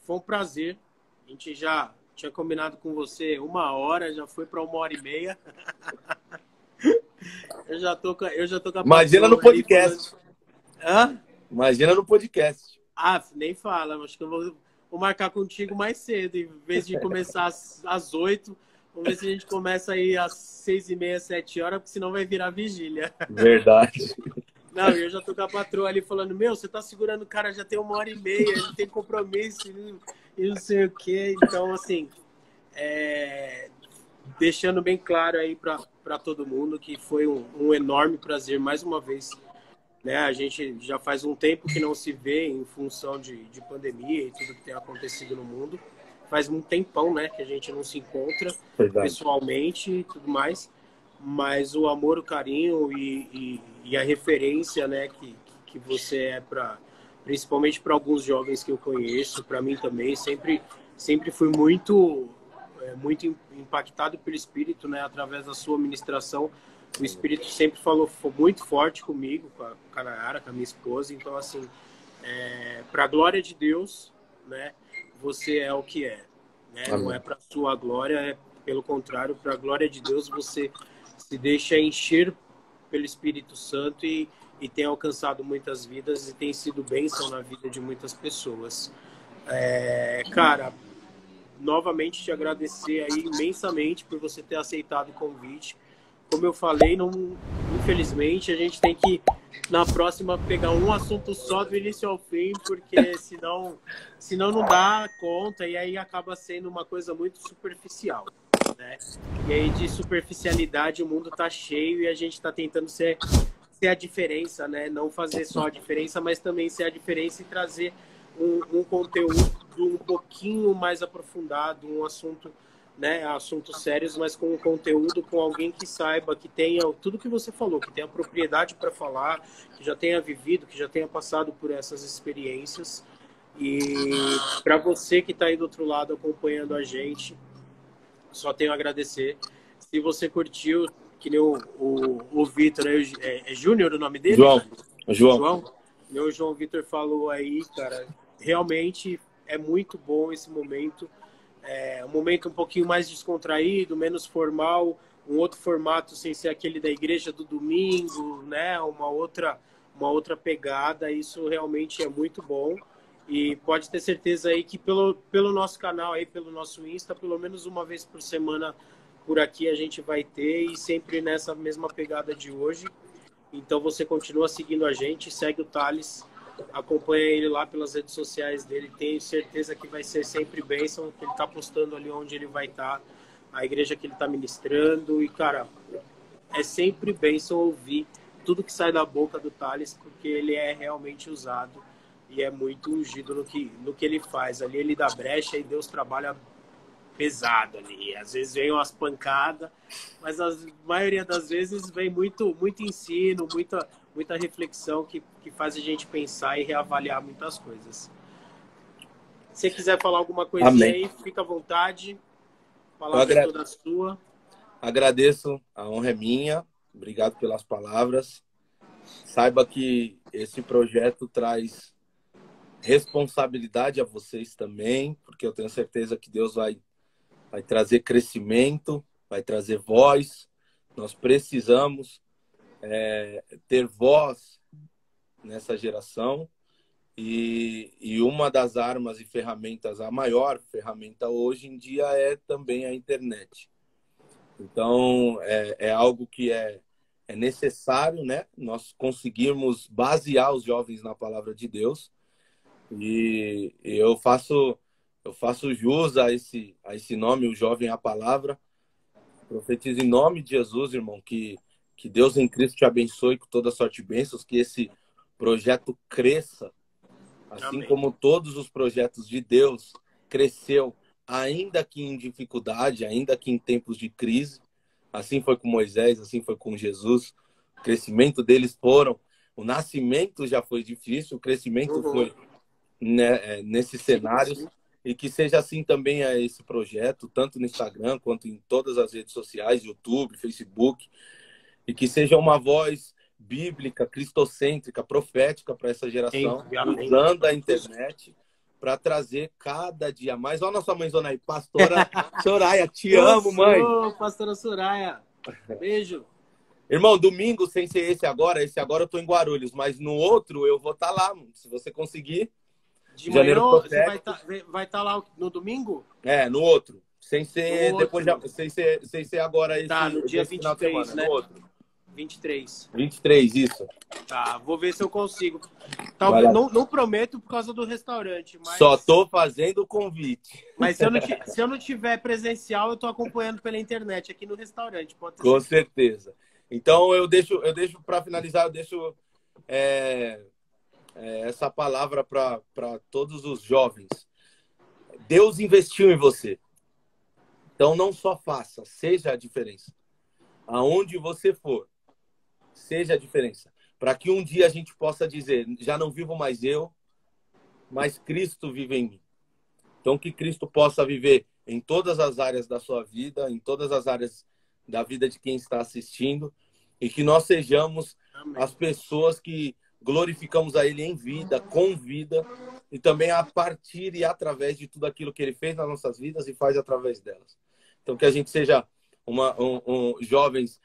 foi um prazer. A gente já tinha combinado com você 1 hora, já foi para 1h30. Eu já tô com a
Imagina no podcast.
Hã?
Imagina no podcast.
Nem fala. Acho que eu vou marcar contigo mais cedo. Em vez de começar às 8, vamos ver se a gente começa aí às 6h30, 7 horas, porque senão vai virar vigília.
Verdade.
Não, eu já tô com a patroa ali falando, você tá segurando o cara já tem 1h30, ele tem compromisso e não sei o quê. Então, assim, deixando bem claro aí para todo mundo que foi um enorme prazer mais uma vez, né? A gente já faz um tempo que não se vê em função de pandemia e tudo que tem acontecido no mundo. Faz um tempão, né, que a gente não se encontra pessoalmente e tudo mais. Mas o amor, o carinho e a referência, né, que você é principalmente para alguns jovens que eu conheço, para mim também, sempre fui muito impactado pelo Espírito, né, através da sua ministração. O Espírito sempre foi muito forte comigo, com a Nayara, com a minha esposa. Então, assim, para a glória de Deus, né, você é o que é, né? Não é para sua glória, é pelo contrário, para a glória de Deus você se deixa encher pelo Espírito Santo e tem alcançado muitas vidas e tem sido bênção na vida de muitas pessoas. Cara, novamente te agradecer aí imensamente por você ter aceitado o convite. Como eu falei, infelizmente a gente tem que na próxima pegar um assunto só do início ao fim, porque senão não dá conta e aí acaba sendo uma coisa muito superficial, né? E aí de superficialidade o mundo tá cheio e a gente está tentando ser a diferença, né? Não fazer só a diferença, mas também ser a diferença e trazer um conteúdo um pouquinho mais aprofundado, um assunto, né, assuntos sérios, mas com um conteúdo, com alguém que saiba, que tenha tudo que você falou, que tenha propriedade para falar, que já tenha vivido, que já tenha passado por essas experiências. E para você que está aí do outro lado acompanhando a gente, só tenho a agradecer. Se você curtiu, que nem o Vitor, é Júnior o nome dele? João. O João Vitor falou aí, cara, realmente é muito bom esse momento. Um momento um pouquinho mais descontraído, menos formal, um outro formato sem ser aquele da igreja do domingo, né? Uma outra pegada. Isso realmente é muito bom. E pode ter certeza aí que pelo nosso canal, aí, pelo nosso Insta, pelo menos uma vez por semana por aqui a gente vai ter, e sempre nessa mesma pegada de hoje. Então você continua seguindo a gente, segue o Thales, acompanha ele lá pelas redes sociais dele, tenho certeza que vai ser sempre bênção, que ele está postando ali onde ele vai estar, a igreja que ele está ministrando, e cara, é sempre bênção ouvir tudo que sai da boca do Thales, porque ele é realmente usado e é muito ungido no que ele faz. Ali ele dá brecha e Deus trabalha pesado ali. Às vezes vem umas pancadas, mas a maioria das vezes vem muito ensino, muita reflexão que faz a gente pensar e reavaliar muitas coisas. Se você quiser falar alguma coisinha aí, fica à vontade. A palavra é toda sua.
Agradeço, a honra é minha. Obrigado pelas palavras. Saiba que esse projeto traz responsabilidade a vocês também, porque eu tenho certeza que Deus vai trazer crescimento, vai trazer voz. Nós precisamos ter voz nessa geração. E uma das armas e ferramentas, a maior ferramenta hoje em dia é também a internet. Então, é algo que é necessário, né? Nós conseguirmos basear os jovens na palavra de Deus. E eu faço jus a esse nome, o Jovem à Palavra. Profetizo em nome de Jesus, irmão, que Deus em Cristo te abençoe com toda sorte de bênçãos, que esse projeto cresça, assim Amém. Como todos os projetos de Deus cresceu, ainda que em dificuldade, ainda que em tempos de crise. Assim foi com Moisés, assim foi com Jesus. O crescimento deles o nascimento já foi difícil, o crescimento foi nesses cenários, e que seja assim também esse projeto, tanto no Instagram quanto em todas as redes sociais, YouTube, Facebook, e que seja uma voz bíblica, cristocêntrica, profética para essa geração, usando a internet para trazer cada dia mais. Olha a nossa mãezona aí, pastora Soraya, te amo, mãe.
Pastora Soraya, beijo.
Irmão, domingo, sem ser esse agora eu tô em Guarulhos, mas no outro eu vou estar lá, se você conseguir.
De manhã você vai estar lá no domingo?
No outro. Sem ser depois sem ser agora esse
no dia 23,
semana,
né?
No outro.
23.
23, isso.
Tá, vou ver se eu consigo.
Vai
Talvez,
lá.
não prometo por causa do restaurante, mas...
Só tô fazendo o convite.
Mas se eu não tiver presencial, eu tô acompanhando pela internet aqui no restaurante, pode ter
Com
certeza.
certeza. Então, eu deixo para finalizar, eu deixo essa palavra para todos os jovens. Deus investiu em você. Então, não só faça, seja a diferença. Aonde você for, seja a diferença. Para que um dia a gente possa dizer, já não vivo mais eu, mas Cristo vive em mim. Então, que Cristo possa viver em todas as áreas da sua vida, em todas as áreas da vida de quem está assistindo, e que nós sejamos
Amém.
as pessoas que glorificamos a Ele em vida, com vida, e também a partir e através de tudo aquilo que Ele fez nas nossas vidas e faz através delas. Então, que a gente seja jovens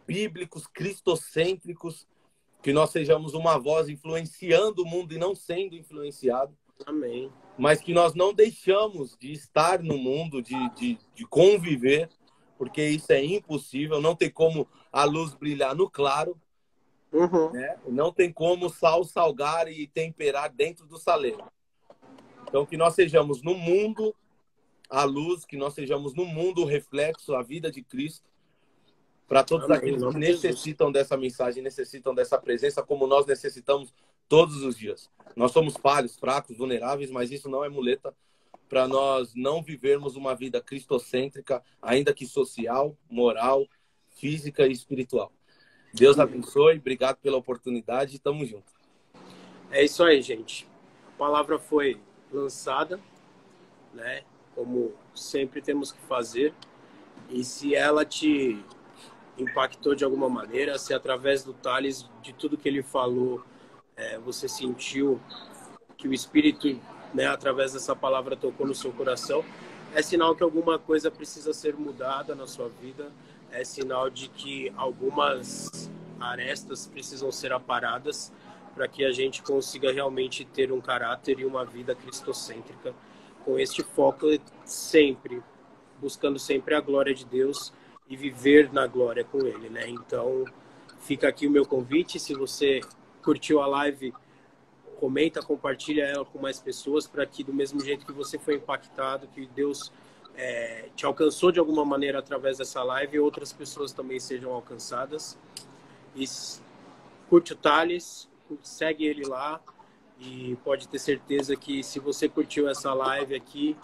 bíblicos, cristocêntricos, que nós sejamos uma voz influenciando o mundo e não sendo influenciado.
Amém.
Mas que nós não deixamos de estar no mundo, de conviver, porque isso é impossível, não tem como a luz brilhar no claro,
Uhum.
né? Não tem como o sal salgar e temperar dentro do saleiro. Então, que nós sejamos no mundo a luz, que nós sejamos no mundo o reflexo, a vida de Cristo, para todos
Amém.
aqueles
Em
que
nome de Jesus.
necessitam dessa mensagem, necessitam dessa presença, como nós necessitamos todos os dias. Nós somos falhos, fracos, vulneráveis, mas isso não é muleta para nós não vivermos uma vida cristocêntrica, ainda que social, moral, física e espiritual. Deus abençoe, obrigado pela oportunidade e tamo junto.
É isso aí, gente. A palavra foi lançada, né? Como sempre temos que fazer. E se ela te impactou de alguma maneira, se através do Thales, de tudo que ele falou, você sentiu que o Espírito, né, através dessa palavra tocou no seu coração, é sinal que alguma coisa precisa ser mudada na sua vida, é sinal de que algumas arestas precisam ser aparadas para que a gente consiga realmente ter um caráter e uma vida cristocêntrica, com este foco sempre, buscando sempre a glória de Deus e viver na glória com Ele, né? Então, fica aqui o meu convite. Se você curtiu a live, comenta, compartilha ela com mais pessoas, para que do mesmo jeito que você foi impactado, que Deus te alcançou de alguma maneira através dessa live, outras pessoas também sejam alcançadas. E curte o Thales, segue ele lá, e pode ter certeza que se você curtiu essa live aqui,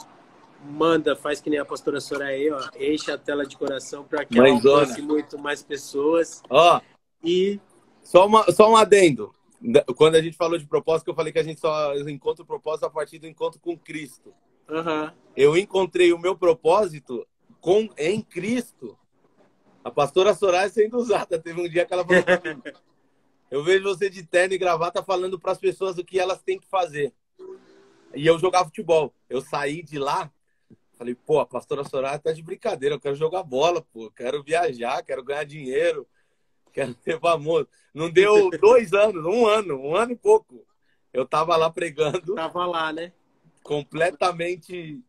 faz que nem a pastora Soraya, ó, enche a tela de coração para que ela alcance muito mais pessoas.
Ó,
e
só um adendo. Quando a gente falou de propósito, eu falei que a gente só encontra o propósito a partir do encontro com Cristo.
Uhum.
Eu encontrei o meu propósito em Cristo. A pastora Soraya sendo usada. Teve um dia que ela falou pra mim, eu vejo você de terno e gravata falando para as pessoas o que elas têm que fazer. E eu jogava futebol. Eu saí de lá, falei, pô, a pastora Soraya tá de brincadeira. Eu quero jogar bola, pô. Quero viajar, quero ganhar dinheiro. Quero ter famoso. Não deu 2 anos, um ano e pouco. Eu tava lá pregando.
Tava lá, né?
Completamente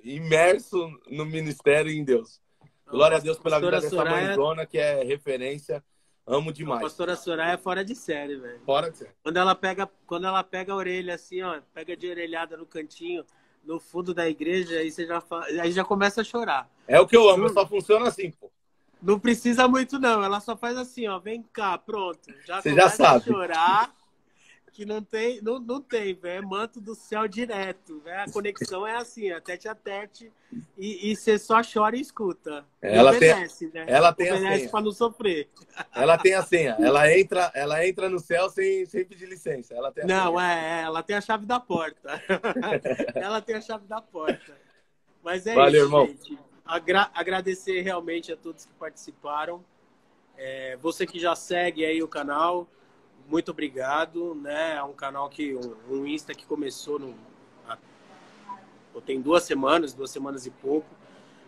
imerso no ministério em Deus. Glória a Deus pela vida dessa mãezona que é referência. Amo demais.
A pastora Soraya é fora de série, velho.
Fora de série.
Quando ela pega a orelha assim, ó, pega de orelhada no cantinho, no fundo da igreja, aí já começa a chorar.
É o que eu amo, só funciona assim, pô.
Não precisa muito, não. Ela só faz assim, ó. Vem cá, pronto.
Você já sabe.
A chorar, que não tem, velho. É manto do céu direto. Véio. A conexão é assim, ó, tete a tete. E você só chora e escuta.
Ela
obedece, né?
Ela tem
obedece
a senha.
Pra não sofrer.
Ela tem a senha. Ela entra no céu sem pedir licença. Ela tem a senha.
Ela tem a chave da porta. Ela tem a chave da porta. Mas é
Valeu,
isso,
irmão.
gente. Agradecer realmente a todos que participaram. Você que já segue aí o canal, muito obrigado, né? É um canal que um Insta que começou tem 2 semanas e pouco.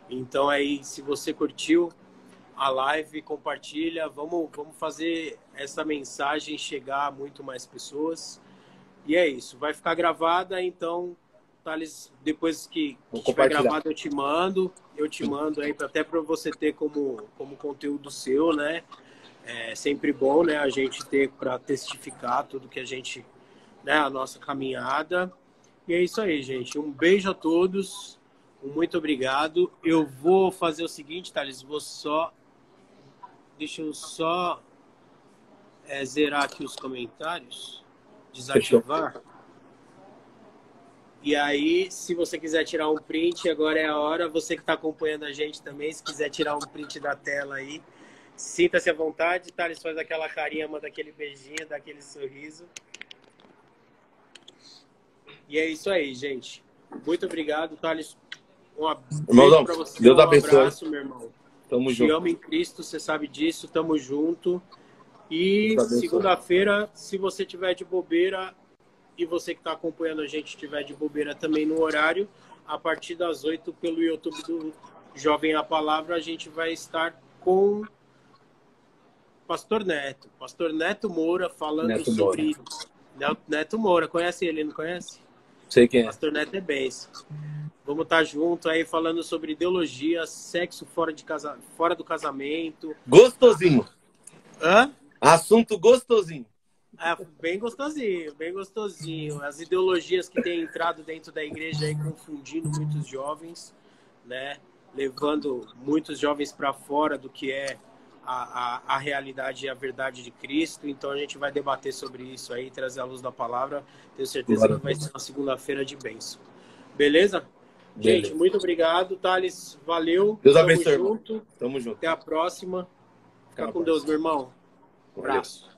Então aí, se você curtiu a live, compartilha, vamos fazer essa mensagem chegar a muito mais pessoas. E é isso, vai ficar gravada, então Thales, depois que
Vou
tiver
compartilhar.
gravado, eu te mando aí, até para você ter como conteúdo seu, né? É sempre bom, né, a gente ter para testificar tudo que a gente, né, a nossa caminhada. E é isso aí, gente. Um beijo a todos. Muito obrigado. Eu vou fazer o seguinte, Thales, deixa eu só zerar aqui os comentários, desativar. Fechou. E aí, se você quiser tirar um print, agora é a hora. Você que está acompanhando a gente também, se quiser tirar um print da tela aí, sinta-se à vontade. Thales faz aquela carinha, manda aquele beijinho, dá aquele sorriso. E é isso aí, gente. Muito obrigado, Thales. Beijo pra você.
Deus abençoe.
Abraço, meu irmão.
Tamo junto.
Te amo em Cristo, você sabe disso. Tamo junto. E segunda-feira, se você tiver de bobeira e você que está acompanhando a gente tiver de bobeira também no horário, a partir das 8 pelo YouTube do Jovem a Palavra, a gente vai estar com Pastor Neto. Pastor Neto Moura falando sobre... Neto Moura, conhece ele, não conhece?
Sei quem é.
Pastor Neto é benção. Vamos estar junto aí falando sobre ideologia, sexo fora do casamento.
Gostosinho.
Hã?
Assunto gostosinho.
É, bem gostosinho, bem gostosinho. As ideologias que têm entrado dentro da igreja aí, confundindo muitos jovens, né? Levando muitos jovens para fora do que é a realidade e a verdade de Cristo. Então a gente vai debater sobre isso aí, trazer a luz da palavra. Tenho certeza que vai ser uma segunda-feira de bênção. Beleza? Gente, muito obrigado, Thales. Valeu.
Deus abençoe. Tamo junto.
Até a próxima. Fica com Deus, meu irmão. Um abraço.